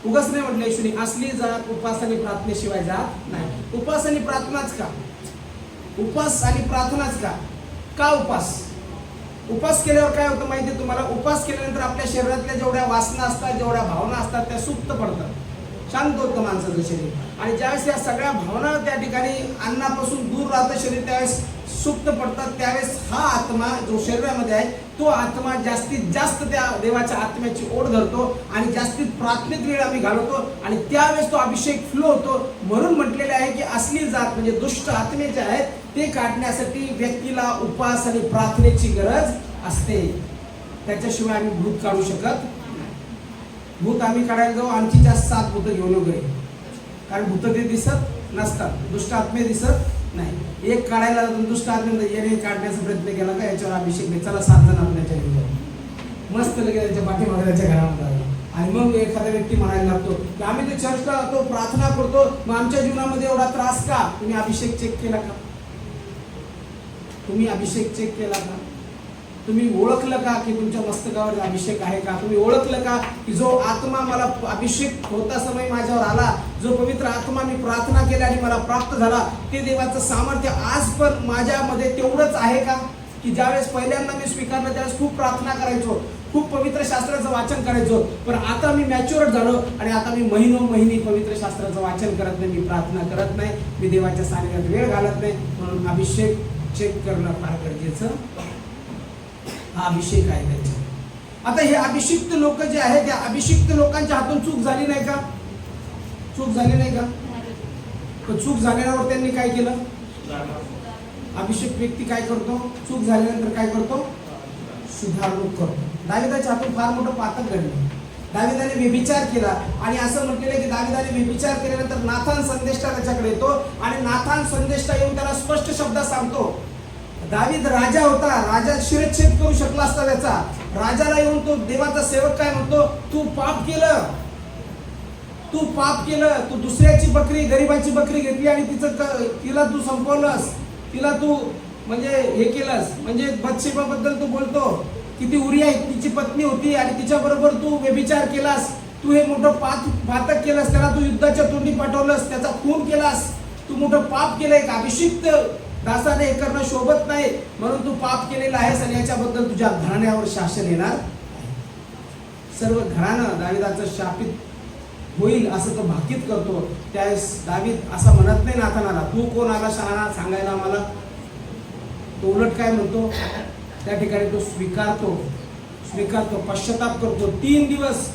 उगाच नाही म्हटलं येशूने असली जात उपास आणि प्रार्थनेशिवाय जात नाही. उपास आणि प्रार्थनाच का? उपास आणि प्रार्थनाच का? का उपास? उपास केल्यावर काय होतं माहिती आहे तुम्हाला? उपास केल्यानंतर आपल्या शरीरातल्या जेवढ्या वासना असतात, जेवढ्या भावना असतात, त्या सुप्त पडतात, शांत होतं माणसाचं शरीर. आणि ज्यावेळेस या सगळ्या भावना त्या ठिकाणी अन्नापासून दूर राहतं शरीर, त्यावेळेस सुप्त पडतात. त्यावेळेस हा आत्मा जो शरीरामध्ये आहे तो आत्मा जास्तीत जास्त त्या देवाच्या आत्म्याची ओढ धरतो आणि जास्तीत प्रार्थनेत वेळ आम्ही घालवतो आणि त्यावेळेस तो अभिषेक फ्लो होतो. म्हणून म्हटलेले आहे की असली जात म्हणजे दुष्ट आत्मे जे आहेत ते काढण्यासाठी व्यक्तीला उपास आणि प्रार्थनेची गरज असते. त्याच्याशिवाय आम्ही भूत काढू शकत नाही. भूत आम्ही काढायला जाऊ आणखी जास्त 7 भूत घेऊन वगैरे, कारण भूत ते दिसत नसतात, दुष्ट आत्मे दिसत नाही. एक काढायला दुष्ट आत्मे येणे काढण्याचा प्रयत्न केला का याच्यावर अभिषेक नाही, चला 7 जण आपल्याच्या घेऊन मस्त लगेच त्याच्या पाठीमागे त्याच्या घरामध्ये. आणि मग एखादा व्यक्ती म्हणायला लागतो की आम्ही ते चर्चला जातो, प्रार्थना करतो, मग आमच्या जीवनामध्ये एवढा त्रास का? तुम्ही अभिषेक चेक केला का? तुम्ही अभिषेक चेक केला का? तुम्ही ओळखलं का की तुमच्या मस्तकावर अभिषेक आहे का? तुम्ही ओळखलं का की जो आत्मा मला अभिषेक होता समय माझ्यावर आला, जो पवित्र आत्मा मी प्रार्थना केली आणि मला प्राप्त झाला, ते देवाचं सामर्थ्य आज पण माझ्यामध्ये तेवढंच आहे का? की ज्यावेळेस पहिल्यांदा मी स्वीकारलं त्यावेळेस खूप प्रार्थना करायचो, खूप पवित्र शास्त्राचं वाचन करायचो, पण आता मी मॅच्युअर झालो आणि आता मी महिनी पवित्र शास्त्राचं वाचन करत नाही, मी प्रार्थना करत नाही, मी देवाच्या सानिध्यात वेळ घालत नाही. म्हणून अभिषेक चेक करणं फार गरजेचं. हा अभिषेक आहे त्याच्या. आता हे अभिषिक्त लोक जे आहेत त्या अभिषिक्त लोकांच्या हातून चूक झाली नाही का? चूक झाली नाही का? पण चूक झाल्यावर त्यांनी काय केलं? अभिषेक व्यक्ती काय करतो? चूक झाल्यानंतर काय करतो? सुधारणूक करतो. दाविदाच्या हातून फार मोठं पातक घडलं. दाविदाने व्यभिचार केला आणि असं म्हटलेलं की दाविदाने व्यभिचार केल्यानंतर नाथान संदेष्टा त्याच्याकडे येतो आणि नाथान संदेष्टा येऊन त्याला स्पष्ट शब्दात सांगतो. दावीद राजा होता, राजा शिरच्छेद करू शकला असता त्याचा. राजाला येऊन तो देवाचा सेवक काय म्हणतो? तू पाप केलं, तू पाप केलं, तू दुसऱ्याची बकरी, गरीबाची बकरी घेतली आणि तिला तू संपवलंस, तिला तू म्हणजे हे केलंस. म्हणजे बत्शेबाबद्दल तू बोलतो की ती उरिया तिची पत्नी होती आणि तिच्या बरोबर तू व्यभिचार केलास, तू हे मोठं पातक केलंस, त्याला तू युद्धाच्या तोंडी पाठवलंस, त्याचा खून केलास, तू मोठं पाप केलंय. एक अभिषिक्त दासाने हे करणं शोभत नाही, म्हणून तू पाप केलेला आहेस आणि याच्याबद्दल तुझ्या घराण्यावर शासन येणार. सर्व घराणं दाविदाचं शापित होईल असं तो भाकीत करतो. त्यावेळेस दावीद असं म्हणत नाही नाथानाला, तू कोण आला शहाणा सांगायला आम्हाला? तो उलट काय म्हणतो? त्या ठिकाणी तो स्वीकारतो, पश्चाताप करतो. 3 दिवस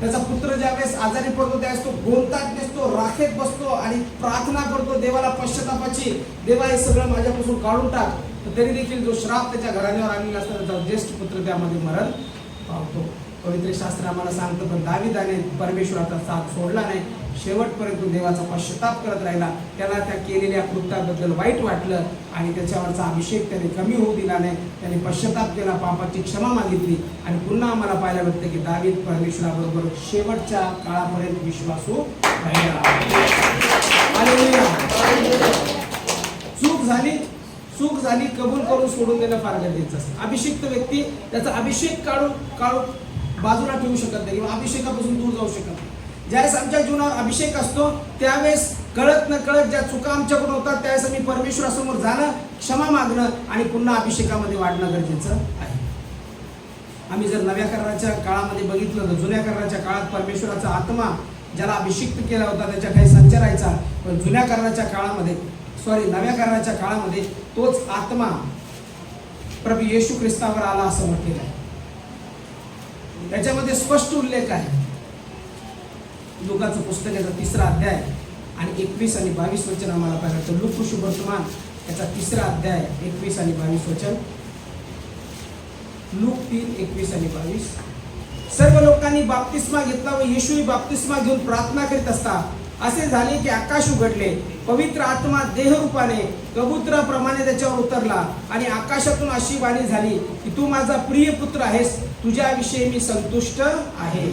त्याचा पुत्र ज्यावेळेस आजारी पडतो त्यावेळेस तो गोंताट दिसतो, राखेत बसतो आणि प्रार्थना करतो देवाला पश्चातापाची, देवा हे सगळं माझ्यापासून काढून टाक. तरी देखील जो श्राप त्याच्या घराण्यावर आलेला असतो त्याचा ज्येष्ठ पुत्र त्यामध्ये मरण पावतो. पवित्र शास्त्र आम्हाला सांगतं पण दाविदाने परमेश्वराचा साथ सोडला नाही, शेवटपर्यंत देवाचा पश्चाताप करत राहिला. त्याला त्या केलेल्या कृत्याबद्दल वाईट वाटलं आणि त्याच्यावरचा अभिषेक त्याने कमी होऊ दिला नाही. त्याने पश्चाताप केला, पापाची क्षमा मागितली आणि पुन्हा आम्हाला पाहायला भेटतं की दावीद परमेश्वराबरोबर शेवटच्या काळापर्यंत विश्वासू राहिला. चूक झाली कबूल करून सोडून देणं फार गरजेचं असतं. अभिषिक्त व्यक्ती त्याचा अभिषेक काढून बाजूला ठेवू शकत नाही किंवा अभिषेकापासून दूर जाऊ शकत नाही. ज्यावेळेस आमच्या जीवनावर अभिषेक असतो त्यावेळेस कळत न कळत ज्या चुका आमच्याकडून होतात त्यावेळेस आम्ही परमेश्वरासमोर जाणं, क्षमा मागणं आणि पुन्हा अभिषेकामध्ये वाढणं गरजेचं आहे. आम्ही जर नव्या कराराच्या काळामध्ये बघितलं तर जुन्या कराराच्या काळात परमेश्वराचा आत्मा ज्याला अभिषिक्त केला होता त्याच्या काही संचारायचा, पण जुन्या कराराच्या काळामध्ये नव्या कराराच्या काळामध्ये तोच आत्मा प्रभू येशू ख्रिस्तावर आला असं म्हटलेलं आहे. त्याच्यामध्ये स्पष्ट उल्लेख आहे. लुकाचं पुस्तक याचा 3रा अध्याय आणि 21 आणि 22 वचन आम्हाला पाहिलं तर लूक शुभवर्तमान याचा 3रा अध्याय 21 आणि 22 वचन. लूक 3:21 आणि 22. सर्व लोकांनी बाप्तिस्मा घेतला व येशूही बाप्तिस्मा घेऊन प्रार्थना करीत असता असे झाले की आकाश उघडले, पवित्र आत्मा देहरूपाने कबुतराप्रमाणे त्याच्यावर उतरला आणि आकाशातून अशी वाणी झाली की तू माझा प्रिय पुत्र आहेस, तुझ्याविषयी मी संतुष्ट आहे.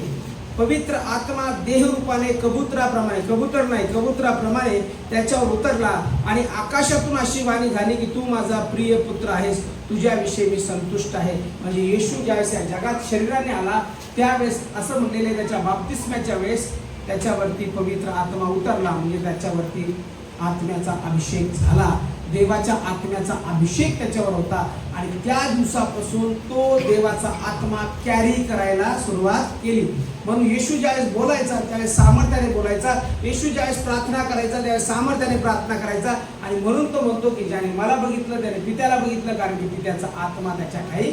पवित्र आत्मा देहरूपाने कबुतराप्रमाणे, कबूतर नाही कबुतराप्रमाणे त्याच्यावर उतरला आणि आकाशातून अशी वाणी झाली की तू माझा प्रिय पुत्र आहेस, तुझ्याविषयी मी संतुष्ट आहे. म्हणजे येशू ज्यावेळेस या जगात शरीराने आला त्यावेळेस असं म्हणलेले त्याच्या बाप्तिस्म्याच्या वेळेस त्याच्यावरती पवित्र आत्मा उतरला, म्हणजे त्याच्यावरती आत्म्याचा अभिषेक झाला. देवाच्या आत्म्याचा अभिषेक त्याच्यावर होता आणि त्या दिवसापासून तो देवाचा आत्मा कॅरी करायला सुरुवात केली. म्हणून येशू ज्यावेळेस बोलायचा त्यावेळेस सामर्थ्याने बोलायचा, येशू ज्यावेळेस प्रार्थना करायचा त्यावेळेस सामर्थ्याने प्रार्थना करायचा. आणि म्हणून तो म्हणतो की ज्याने मला बघितलं त्याने पित्याला बघितलं, कारण की पित्याचा आत्मा त्याच्या काही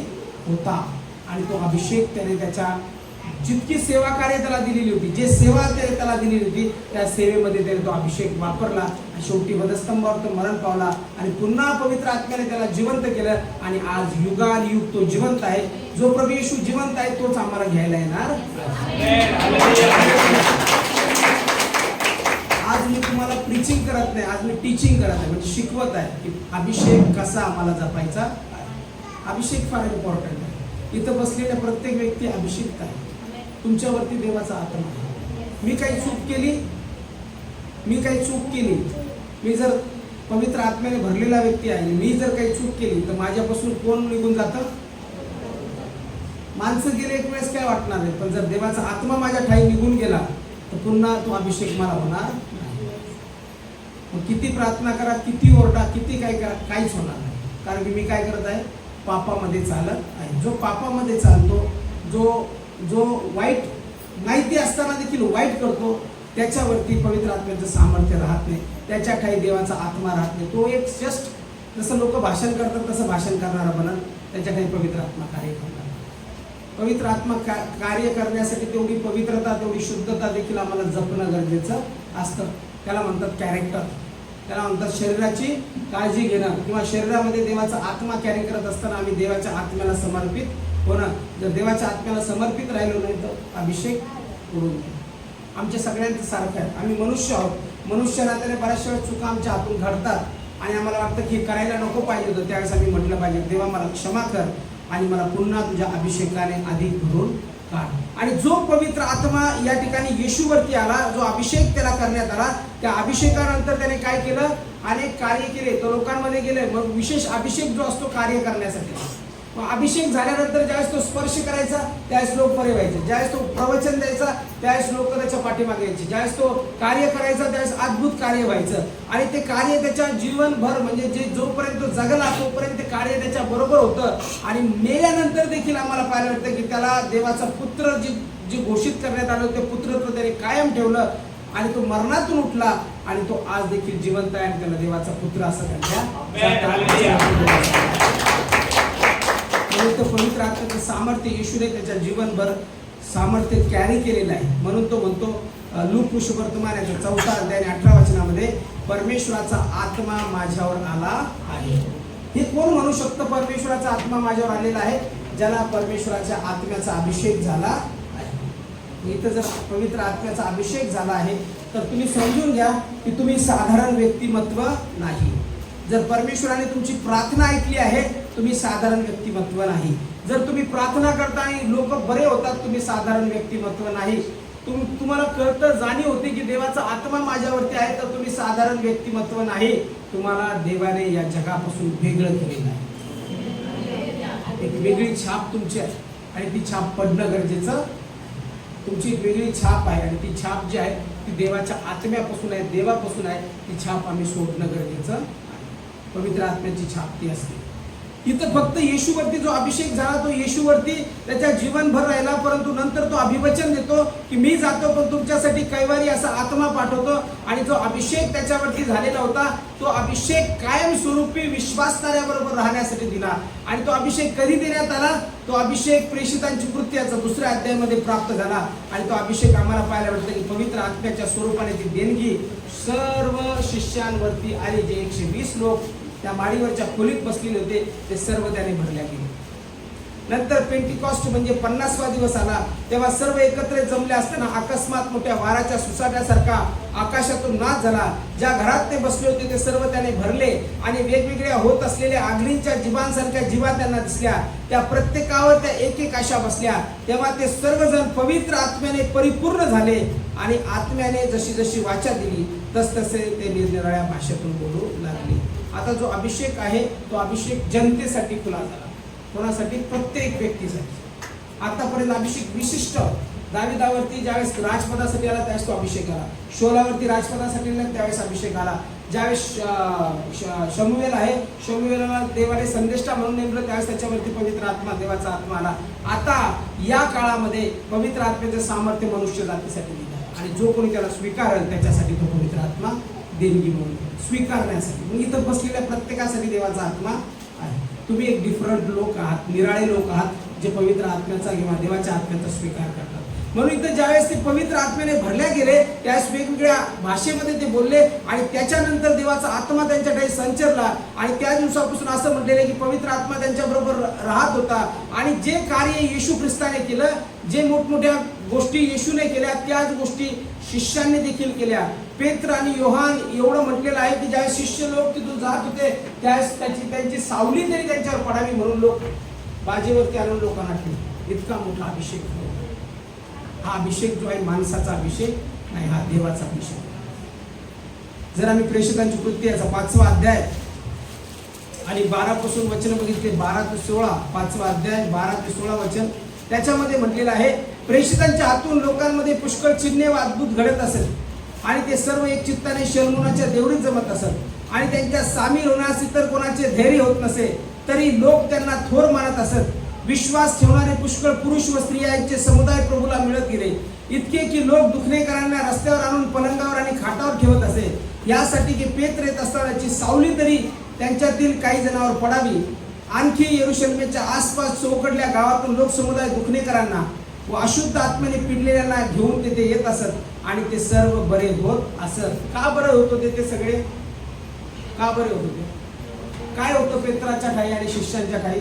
होता. आणि तो अभिषेक त्याने त्याच्या जितकी सेवा कार्य त्याला दिलेली होती, जे सेवा त्याला दिलेली होती त्या सेवेमध्ये त्याने तो अभिषेक वापरला. शेवटी वधस्तंभावर तो मरण पावला आणि पुन्हा पवित्र आत्म्याने त्याला जिवंत केलं. आणि आज युगानुयुग तो जिवंत आहे. जो प्रभू येशू जिवंत आहे तोच आम्हाला घ्यायला येणार. आज मी तुम्हाला प्रीचिंग करत नाही, आज मी टीचिंग करत आहे, म्हणजे शिकवत आहे की अभिषेक कसा आम्हाला जपायचा. अभिषेक फार इम्पॉर्टंट आहे. इथं बसलेल्या प्रत्येक व्यक्ती अभिषेक आहे. तुमच्यावरती देवाचा आत्मा आहे. मी काही चूक केली, मी जर पवित्र आत्म्याने भरलेला व्यक्ती आहे, मी जर काही चूक केली तर माझ्यापासून कोण निघून जातं? माणसं गेले एक वेळेस काय वाटणार आहे, पण जर देवाचा आत्मा माझ्या ठाई निघून गेला तर पुन्हा तो अभिषेक मला होणार नाही. मग किती प्रार्थना करा, किती ओरडा, किती काय करा, काहीच होणार नाही. कारण की मी काय करत आहे, पापामध्ये चालत आहे. जो पापामध्ये चालतो, जो वाईट माहिती असताना देखील वाईट करतो, त्याच्यावरती पवित्र आत्म्याचं सामर्थ्य राहत नाही, त्याच्या ठाई देवाचा आत्मा राहत नाही. तो एक जस्ट जसं लोक भाषण करतात तसं भाषण करणारा बनत, त्याच्या ठाई पवित्र आत्मा कार्य करणार. पवित्र आत्मा कार्य करण्यासाठी तेवढी पवित्रता, तेवढी शुद्धता देखील आम्हाला जपणं गरजेचं असतं. त्याला म्हणतात कॅरेक्टर, त्याला म्हणतात शरीराची काळजी घेणं, किंवा शरीरामध्ये देवाचा आत्मा कॅरी करत असताना आम्ही देवाच्या आत्म्याला समर्पित होणं. जर देवाच्या आत्म्याला समर्पित राहिलो नाही तर अभिषेक उडून जाईल. आमच्या सगळ्यांचं सारखं आहे, आम्ही मनुष्य आहोत. मनुष्य नात्याने बऱ्याचशा वेळेस चुका आमच्या हातून घडतात आणि आम्हाला वाटतं की करायला नको पाहिजे होतं. त्यावेळेस आम्ही म्हटलं पाहिजे, देवा मला क्षमा कर आणि मला पुन्हा तुझ्या अभिषेकाने अधिक भरून काढ. आणि जो पवित्र आत्मा या ठिकाणी येशूवरती आला, जो अभिषेक त्याला करण्यात आला, त्या अभिषेकानंतर त्याने काय केलं, अनेक कार्य केले, तो लोकांमध्ये गेले. मग विशेष अभिषेक जो असतो कार्य करण्यासाठी, मग अभिषेक झाल्यानंतर ज्यावेळेस तो स्पर्श करायचा त्यावेळेस लोक बरे व्हायचे, ज्यावेळेस तो प्रवचन द्यायचा त्यावेळेस लोक त्याच्या पाठीमागे यायचे, ज्यावेळेस तो कार्य करायचा त्यावेळेस अद्भुत कार्य व्हायचं. आणि ते कार्य त्याच्या जीवनभर, म्हणजे जे जोपर्यंत तो जगला तोपर्यंत ते कार्य त्याच्या बरोबर होतं. आणि मेल्यानंतर देखील आम्हाला पाहायला वाटतं की त्याला देवाचा पुत्र जे घोषित करण्यात आलं ते पुत्रत्व त्याने कायम ठेवलं आणि तो मरणातून उठला आणि तो आज देखील जिवंत आहे आणि त्याला देवाचा पुत्र असं तो पवित्र आत्म्याचं सामर्थ्य येशूने त्याच्या जीवनभर सामर्थ्य कॅरी केलेलं आहे. म्हणून तो म्हणतो लूक शुभवर्तमान याच्या 4 अध्याय 18 वचनामध्ये, परमेश्वराचा आत्मा माझ्यावर आला आहे. हे कोण म्हणू शकतं परमेश्वराचा आत्मा माझ्यावर आलेला आहे? ज्याला परमेश्वराच्या आत्म्याचा अभिषेक झाला आहे. इथं जर पवित्र आत्म्याचा अभिषेक झाला आहे तर तुम्ही समजून घ्या की तुम्ही साधारण व्यक्तिमत्व नाही. जर परमेश्वराने तुमची प्रार्थना ऐकली आहे, तुम्ही साधारण व्यक्तिमत्व नाही. जर तुम्ही प्रार्थना करता आणि लोक बरे होतात, तुम्ही साधारण व्यक्तिमत्व नाही. तुम्हाला कळतं, जाणीव होते की देवाचा आत्मा माझ्यावरती आहे, तर तुम्ही साधारण व्यक्तिमत्व नाही. तुम्हाला देवाने या जगापासून वेगळं केलेलं आहे. एक वेगळी छाप तुमची आहे आणि ती छाप पडणं गरजेचं. तुमची एक वेगळी छाप आहे आणि ती छाप जी आहे ती देवाच्या आत्म्यापासून आहे, देवापासून आहे. ती छाप आम्ही सोडणं गरजेचं आहे. पवित्र आत्म्याची छाप ती असते. इथं फक्त येशूवरती जो अभिषेक झाला तो येशूवरती त्याच्या जीवनभर राहिला, परंतु नंतर तो अभिवचन देतो की मी जातो पण तुमच्यासाठी कैवारी असा आत्मा पाठवतो. आणि जो अभिषेक त्याच्यावरती झालेला होता तो अभिषेक कायमस्वरूपी विश्वासणाऱ्याबरोबर राहण्यासाठी दिला. आणि तो अभिषेक कधी देण्यात आला? तो अभिषेक प्रेषितांची कृत्याचा 2ऱ्या अध्यायामध्ये प्राप्त झाला. आणि तो अभिषेक आम्हाला पाहायला भेटतो की पवित्र आत्म्याच्या स्वरूपाने ती देणगी सर्व शिष्यांवरती आली. जे 120 लोक त्या माडीवरच्या खोलीत बसलेले होते ते सर्व त्याने भरल्या गेले. नंतर पेंटिकॉस्ट म्हणजे 50वा दिवस आला, तेव्हा सर्व एकत्र जमले असताना अकस्मात मोठ्या वाराच्या सुसाट्यासारखा आकाशातून नाद झाला. ज्या घरात ते बसले होते ते सर्व त्याने भरले आणि वेगवेगळ्या होत असलेल्या अग्नीच्या जीवांसारख्या जीवा त्यांना दिसल्या. त्या प्रत्येकावर त्या एक एक आशा बसल्या. तेव्हा ते सर्वजण पवित्र आत्म्याने परिपूर्ण झाले आणि आत्म्याने जशी जशी वाचा दिली तसतसे ते निरनिराळ्या भाषेतून बोलू लागले. आता जो अभिषेक आहे तो अभिषेक जनतेसाठी खुला झाला. कोणासाठी? प्रत्येक व्यक्तीसाठी. आतापर्यंत अभिषेक विशिष्ट दाविदावरती ज्यावेळेस राजपदासाठी आला त्यावेळेस तो अभिषेक आला. शोलावरती राजपदासाठी आला त्यावेळेस अभिषेक आला. ज्यावेळेस शमूएल आहे, शमूएलला देवाने संदेष्टा म्हणून नेमलं त्यावेळेस त्याच्यावरती पवित्र आत्मा, देवाचा आत्मा आला. आता या काळामध्ये पवित्र आत्म्याचं सामर्थ्य मनुष्य जातीसाठी दिलं आणि जो कोणी त्याला स्वीकारेल त्याच्यासाठी तो पवित्र आत्मा देणगी म्हणून स्वीकारण्यासाठी. मग इथं बसलेल्या प्रत्येकासाठी देवाचा आत्मा आहे. तुम्ही एक डिफरंट लोक आहात, निराळे लोक आहात जे पवित्र आत्म्याचा किंवा देवाच्या आत्म्याचा स्वीकार करतात. म्हणून इथं ज्यावेळेस ते पवित्र आत्म्याने भरल्या गेले त्यावेळेस वेगवेगळ्या भाषेमध्ये ते बोलले आणि त्याच्यानंतर देवाचा आत्मा त्यांच्या काही संचरला. आणि त्या दिवसापासून असं म्हटलेलं आहे की पवित्र आत्मा त्यांच्याबरोबर राहत होता. आणि जे कार्य येशू ख्रिस्ताने केलं, जे मोठमोठ्या गोष्टी येशूने केल्या त्याच गोष्टी शिष्यांनी देखील केल्या. पेत्र आणि योहान एवढं म्हटलेलं आहे की ज्यावेळेस शिष्य लोक तिथून जात होते त्यावेळेस त्यांची सावली तरी त्यांच्यावर पडावी म्हणून लोक बाजेवरती आणून लोकांना ठेवले. इतका मोठा अभिषेक. हा अभिषेक जो आहे माणसाचा अभिषेक नाही, हा देवाचा अभिषेक. जर आम्ही प्रेषितांची कृती याचा 5वा अध्याय आणि 12 पासून वचन बघितले, 12 ते 16, 5वा अध्याय 12 ते 16 वचन, त्याच्यामध्ये म्हटलेलं आहे प्रेषितांच्या हातून लोकांमध्ये पुष्कळ चिन्हे व अद्भुत घडत असत आणि ते सर्व एक चित्ताने शलमुनाच्या देवळीत जमत असत आणि त्यांच्या सामील होण्यास इतर कोणाचे धैर्य होत नसे तरी लोक त्यांना थोर मानत असत. विश्वास ठेवणारे पुष्कळ पुरुष व स्त्रियांचे समुदाय प्रभूला मिळत गेले, इतके की लोक दुखणेकरांना रस्त्यावर आणून पलंगावर आणि खाटावर ठेवत असे, यासाठी की पेत्र येत असतानाची सावली तरी त्यांच्यातील काही जणांवर पडावी. आणखी यरूशलेमेच्या आसपास चौकडल्या गावातून लोक समुदाय दुखणेकरांना व अशुद्ध आत्म्याने पिडलेल्यांना घेऊन तेथे येत असत आणि ते सर्व बरे होत असत. का बरं होत होते ते सगळे? का बरे होत होते? काय होतं पेत्राच्या ठाई आणि शिष्यांच्या ठाई?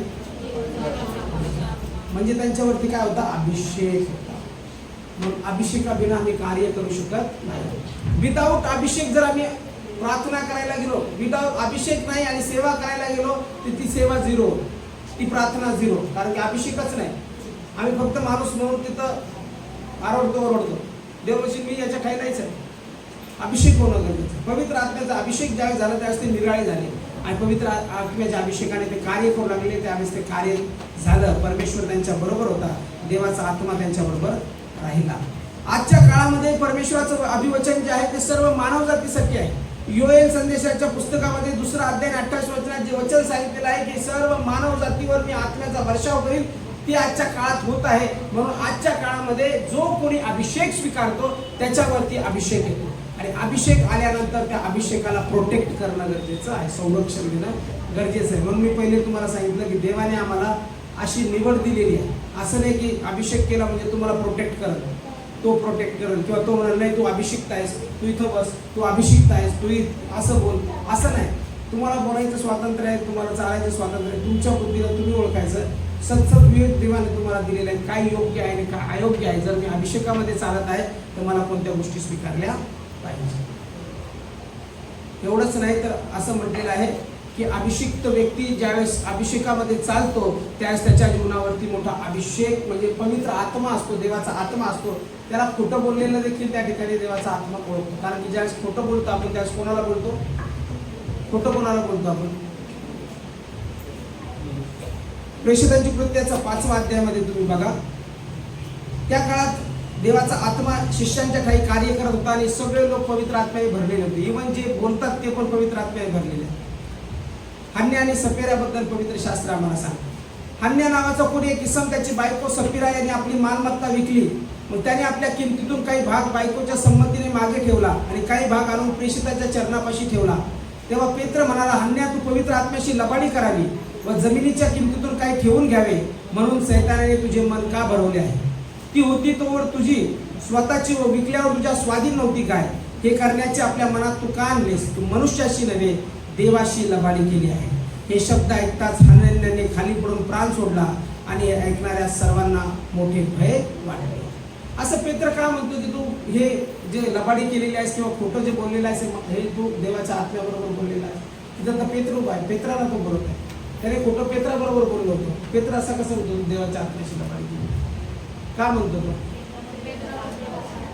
म्हणजे त्यांच्यावरती काय होता? अभिषेक होता. म्हणून अभिषेकाबिना आम्ही कार्य करू शकत नाही. विदाऊट अभिषेक जर आम्ही प्रार्थना करायला गेलो, विदाऊट अभिषेक नाही आणि सेवा करायला गेलो तर ती सेवा झिरो, ती प्रार्थना झिरो. कारण की अभिषेकच नाही. आम्ही फक्त माणूस म्हणून तिथं ओरडतो देवशी मी याच्या ठाई नाहीच आहे. अभिषेक होणं गरजेचं. पवित्र आत्म्याचा अभिषेक ज्यावेळेस झाला त्यावेळेस ते निराळे झाले आणि पवित्र आत्म्याच्या अभिषेकाने ते कार्य करू लागले. त्यावेळेस ते कार्य झालं. परमेश्वर त्यांच्या बरोबर होता, देवाचा आत्मा त्यांच्या बरोबर राहिला. आजच्या काळामध्ये परमेश्वराचं अभिवचन जे आहे ते सर्व मानवजातीसाठी आहे. योएल संदेशाच्या पुस्तकामध्ये 2रा अध्याय 28 वचनात जे वचन सांगितलेलं आहे की सर्व मानव जातीवर मी आत्म्याचा वर्षाव करील, ती आजच्या काळात होत आहे. म्हणून आजच्या काळामध्ये जो कोणी अभिषेक स्वीकारतो त्याच्यावरती अभिषेक येतो आणि अभिषेक आल्यानंतर त्या अभिषेकाला प्रोटेक्ट करणं गरजेचं आहे, संरक्षण देणं गरजेचं आहे. म्हणून मी पहिले तुम्हाला सांगितलं की देवाने आम्हाला अशी निवड दिलेली आहे. असं नाही की अभिषेक केला म्हणजे तुम्हाला प्रोटेक्ट करेल, तो प्रोटेक्ट करेल किंवा तो म्हणाल नाही तू अभिषिक्त आहेस, तू इथं बस, तू अभिषिक्त आहेस, तू असं बोल, असं नाही. तुम्हाला बोलायचं स्वातंत्र्य आहे, तुम्हाला चालायचं स्वातंत्र्य आहे. तुमच्या बुद्धीला तुम्ही ओळखायचं. सतसत विवेक देवाने तुम्हाला दिलेलं आहे, काय योग्य आहे आणि काय अयोग्य आहे. जर मी अभिषेकामध्ये चालत आहे तर मला कोणत्या गोष्टी स्वीकारल्या पाहिजे. एवढंच नाही तर असं म्हटलेलं आहे की अभिषिक्त व्यक्ती ज्यावेळेस अभिषेकामध्ये चालतो त्यावेळेस त्याच्या जीवनावरती मोठा अभिषेक म्हणजे पवित्र आत्मा असतो, देवाचा आत्मा असतो. त्याला खोटं बोललेलं देखील त्या ठिकाणी देवाचा आत्मा ओळखतो. कारण की ज्यावेळेस खोटं बोलतो आपण त्यावेळेस कोणाला बोलतो? खोटं कोणाला बोलतो आपण? प्रेषितांची कृत्याचा 5वा अध्यायामध्ये तुम्ही बघा, त्या काळात देवाचा आत्मा शिष्यांच्या काही कार्य करत होता आणि सगळे लोक पवित्र आत्म्याने भरलेले होते. इव्हन जे बोलतात ते पण पवित्र आत्म्याने भरलेले. हन्या आणि सपेऱ्याबद्दल पवित्र शास्त्र आम्हाला सांग. हन्या नावाचा कोणी एक इसम त्याची बायको सपिरा यांनी आपली मालमत्ता विकली. मग त्याने आपल्या किमतीतून काही भाग बायकोच्या संमतीने मागे ठेवला आणि काही भाग आणून प्रेषिताच्या चरणापाशी ठेवला. तेव्हा पेत्र म्हणाला, हन्या, तू पवित्र आत्म्याशी लबाडी करावी व जमिनीच्या किमतीतून काही ठेवून घ्यावे म्हणून सैतानाने तुझे मन का भरवले आहे? ती होती तोवर तुझी स्वतःची व विकल्यावर तुझ्या स्वाधीन नव्हती काय? हे करण्याचे आपल्या मनात तू का आणलेस? तू मनुष्याशी नव्हे देवाशी लबाडी केली आहे. हे शब्द ऐकताच हनन्याने खाली पडून प्राण सोडला आणि ऐकणाऱ्या सर्वांना मोठे भय वाटले. असं पेत्र का म्हणतो की तू हे जे लबाडी केलेली आहेस किंवा खोटं जे बोललेलं आहेस हे तू देवाच्या आत्म्याबरोबर बोललेला आहे. तिथं तर पेत्र उभा आहे, पेत्राला तो बोलत आहे. त्याने खोटं पेत्राबरोबर बोललो होतो. पेत्र असा कसं होतो देवाच्या आत्म्याशी लबाडी केली? का म्हणतो तो?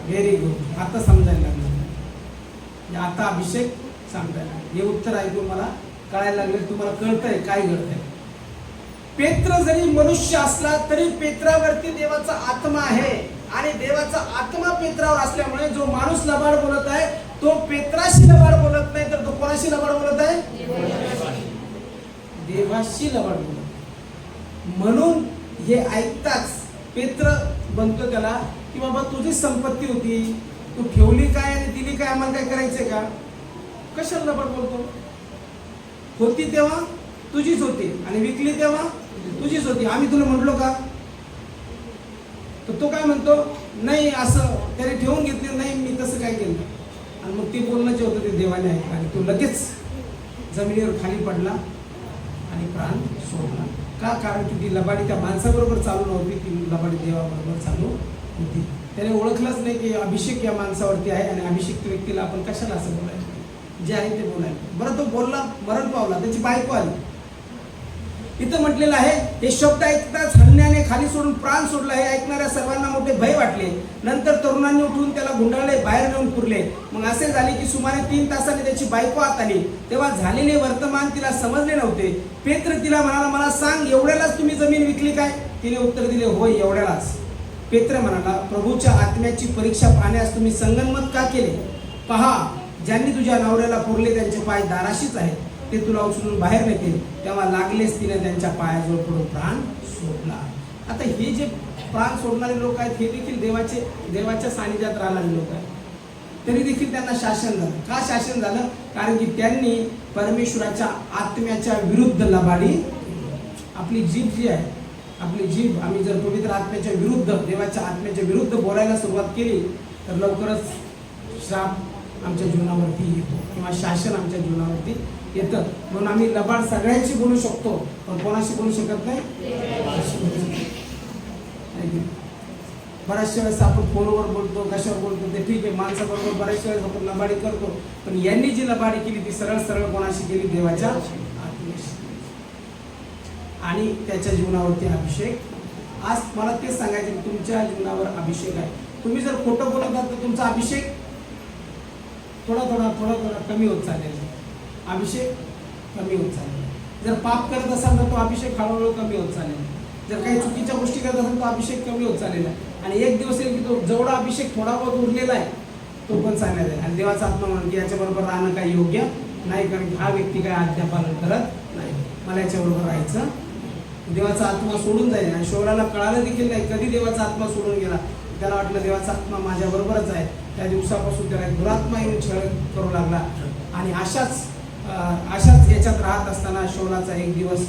Very good. आता समजायला लागलं, आता अभिषेक सांगतायला. हे उत्तर ऐकून मला कळायला लागलं, तुम्हाला कळतंय काय घडतंय. पेत्र जरी मनुष्य असला तरी पेत्रावरती देवाचा आत्मा आहे आणि देवाचा आत्मा पेत्रावर असल्यामुळे जो माणूस लबाड बोलत आहे तो पेत्राशी लबाड बोलत नाही, तर तो कोणाशी लबाड बोलत आहे? देवाशी लबाड बोलत. म्हणून हे ऐकताच पेत्र बनतो त्याला की बाबा तुझी संपत्ती होती, तू ठेवली काय आणि दिली काय, आम्हाला काय करायचंय का? कशाला लबाड बोलतो? होती तेव्हा तुझीच होती आणि विकली तेव्हा तुझीच होती, आम्ही तुला म्हटलो का? तर तो काय म्हणतो, नाही असं त्याने ठेवून घेतली, नाही मी तसं काय केलं. आणि मग ते बोलणं जे होतं ते देवाने ऐकलं आणि तो लगेच जमिनीवर खाली पडला आणि प्राण सोडला. का? कारण की ती लबाडी त्या माणसाबरोबर चालू नव्हती, ती लबाडी देवाबरोबर चालू होती. त्याने ओळखलंच नाही की अभिषेक या माणसावरती आहे आणि अभिषेक व्यक्तीला आपण कशाला असं बोलायचं, जे आहे ते बोलायचं. बरं, तो बोलला, मरण पावला, त्याची बायको आली. इथं म्हटलेलं आहे, हे शब्द ऐकताच हन्याने खाली सोडून प्राण सोडला. हे ऐकणाऱ्या सर्वांना मोठे भय वाटले. नंतर तरुणांनी उठून त्याला गुंडाळले, बाहेर नेऊन पुरले. मग असे झाले की सुमारे 3 तासांनी त्याची बायको आत आली. तेव्हा झालेले वर्तमान तिला समजले नव्हते. पेत्र तिला म्हणाला, मला सांग, एवढ्यालाच तुम्ही जमीन विकली काय? तिने उत्तर दिले, होय, एवढ्यालाच. पेत्र म्हणाला, प्रभूच्या आत्म्याची परीक्षा पाहण्यास तुम्ही संगनमत का केले? पहा, ज्यांनी तुझ्या नवऱ्याला पुरले त्यांचे पाय दाराशीच आहेत, ते तुला उचलून बाहेर नेतील. तेव्हा लागलेच तिने त्यांच्या पायाजवळ पडून प्राण सोडला. आता हे जे प्राण सोडणारे लोक आहेत हे देखील देवाच्या सानिध्यात राहणारे लोक आहेत. तरी देखील त्यांना शासन झालं. का शासन झालं? कारण की त्यांनी परमेश्वराच्या आत्म्याच्या विरुद्ध लबाडी. आपली जीभ जी आहे, आपली जीभ, आम्ही जर पवित्र आत्म्याच्या विरुद्ध, देवाच्या आत्म्याच्या विरुद्ध बोलायला सुरुवात केली तर लवकरच श्राप आमच्या जीवनावरती येतो किंवा शासन आमच्या जीवनावरती येतं. म्हणून आम्ही लबाड सगळ्यांशी बोलू शकतो, पण कोणाशी बोलू शकत नाही. बऱ्याचशा वेळेस आपण फोनवर बोलतो, कशावर बोलतो ते ठीक आहे, माणसाबरोबर बऱ्याचशा वेळेस आपण लबाडी करतो, पण यांनी जी लबाडी केली ती सरळ सरळ कोणाशी केली? देवाच्या आत्म्याशी. आणि त्याच्या जीवनावरती अभिषेक. आज मला तेच सांगायचं की तुमच्या जीवनावर अभिषेक आहे. तुम्ही जर खोटं बोलत आहात तर तुमचा अभिषेक थोडा कमी होत चालेल. अभिषेक कमी होत चालेल. जर पाप करत असाल तर तो अभिषेक हळूहळू कमी होत चालेल. जर काही चुकीच्या गोष्टी करत असाल तो अभिषेक कमी होत चालेल. आणि एक दिवस येईल की तो जेवढा अभिषेक थोडा बहुत उरलेला आहे तो पण सांगण्यात आहे. आणि देवाचा आत्मा म्हणून की याच्याबरोबर राहणं काही योग्य नाही, कारण हा व्यक्ती काय आज्ञापालन करत नाही, मला याच्याबरोबर राहायचं. देवाचा आत्मा सोडून जाईल. आणि शौलाला कळालं देखील नाही कधी देवाचा आत्मा सोडून गेला. त्याला वाटलं देवाचा आत्मा माझ्याबरोबरच आहे. त्या दिवसापासून त्याला एक दुरात्मा येऊन छळ करू लागला. आणि अशाच याच्यात राहत असताना शौलाचा एक दिवस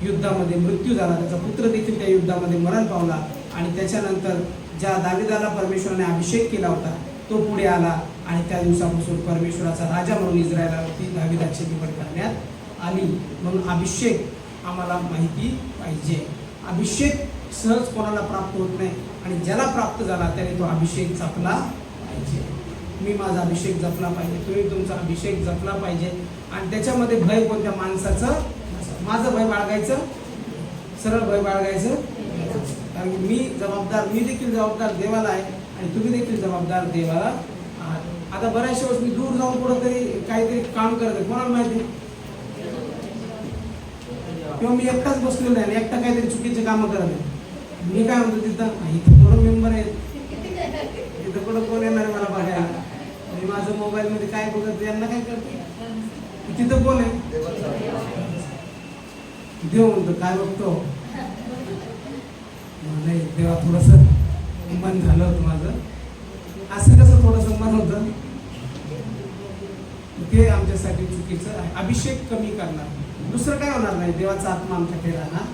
युद्धामध्ये मृत्यू झाला. त्याचा पुत्र देखील त्या युद्धामध्ये मरण पावला. आणि त्याच्यानंतर ज्या दाविदाला परमेश्वराने अभिषेक केला होता तो पुढे आला आणि त्या दिवसापासून परमेश्वराचा राजा म्हणून इस्रायलावरती दाविदाची निवड करण्यात आली. म्हणून अभिषेक आम्हाला माहिती पाहिजे. अभिषेक सहज कोणाला प्राप्त होत नाही आणि ज्याला प्राप्त झाला त्याने तो अभिषेक जपला पाहिजे. मी माझा अभिषेक जपला पाहिजे, तुम्ही तुमचा अभिषेक जपला पाहिजे. आणि त्याच्यामध्ये भय कोणत्या माणसाचं? माझं भय बाळगायचं, सरळ भय बाळगायचं. कारण मी देखील जबाबदार देवाला आहे आणि तुम्ही देखील जबाबदार देवाला आहात. आता बऱ्याचशा वेळेस मी दूर जाऊन कुठंतरी काहीतरी काम करत आहे, कोणाला माहिती? किंवा मी एकटाच बसलेलो आहे आणि एकटा काहीतरी चुकीचे कामं करत आहे. मी काय म्हणतो इथं थोडं मेंबर आहे, इथं कुठं कोण येणार मला बघायला. मी माझं मोबाईलमध्ये काय बघत यांना काय करतो, तिथं कोण आहे? देव म्हणतो काय बघतो? नाही देवा थोडस मन झालं होतं माझं. असं कसं थोडंसं मन होतं? ते आमच्यासाठी चुकीचं आहे. अभिषेक कमी करणार. दुसरं काय होणार नाही. देवाचा आत्मा आमच्याकडे राहणार.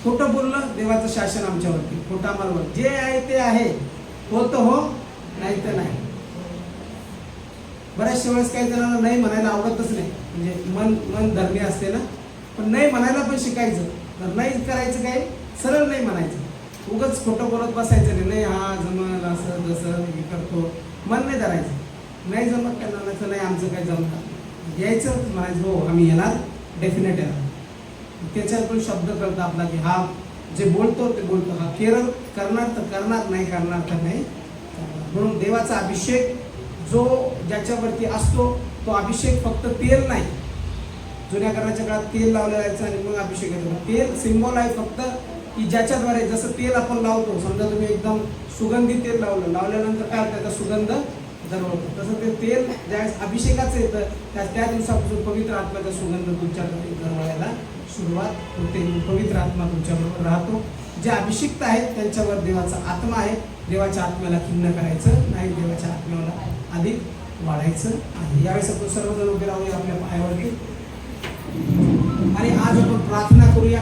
खोटं बोललं देवाचं शासन आमच्यावरती. खोटं आम्हाला जे आहे ते आहे. हो तर हो, नाही तर नाही. बऱ्याचशा वेळेस काही जणांना नाही म्हणायला आवडतच नाही. म्हणजे मन धरणी असते ना. पण नाही म्हणायला पण शिकायचं. तर नाही करायचं काय, सरळ नाही म्हणायचं. उगाच खोटं बोलत बसायचं नाही. हा जमल असं जसं हे करतो. मन नाही धरायचं. नाही जमत त्यांना म्हणायचं नाही आमचं काय जमणार. यायचं म्हणायचं हो आम्ही येणार, डेफिनेट येणार. त्याच्यात पण शब्द कळतं आपला की हा जे बोलतो ते बोलतो. हा करणार तर करणार, नाही करणार तर नाही करणार. म्हणून देवाचा अभिषेक जो ज्याच्यावरती असतो तो अभिषेक फक्त तेल नाही. जुन्या कराच्या काळात तेल लावलं जायचं आणि मग अभिषेक येतो. तेल सिम्बॉल आहे फक्त की ज्याच्याद्वारे जसं तेल आपण लावतो. समजा तुम्ही एकदम सुगंधी तेल लावल्यानंतर काय होतं त्याचा सुगंध दरवळतो. तसं ते तेल ज्यावेळेस अभिषेकाचं येतं त्या दिवसापासून पवित्र आत्म्याचा सुगंध तुमच्याकडे दरवळायला सुरुवात होते. पवित्र आत्मा तुमच्याबरोबर राहतो. जे अभिषिक्त आहेत त्यांच्यावर देवाचा आत्मा आहे. देवाच्या आत्म्याला खिन्न करायचं नाही. देवाच्या आत्म्याला अधिक वाढायचं आहे. यावेळेस आपण सर्वजण उभे राहूया आपल्या पायावरती आणि आज आपण प्रार्थना करूया.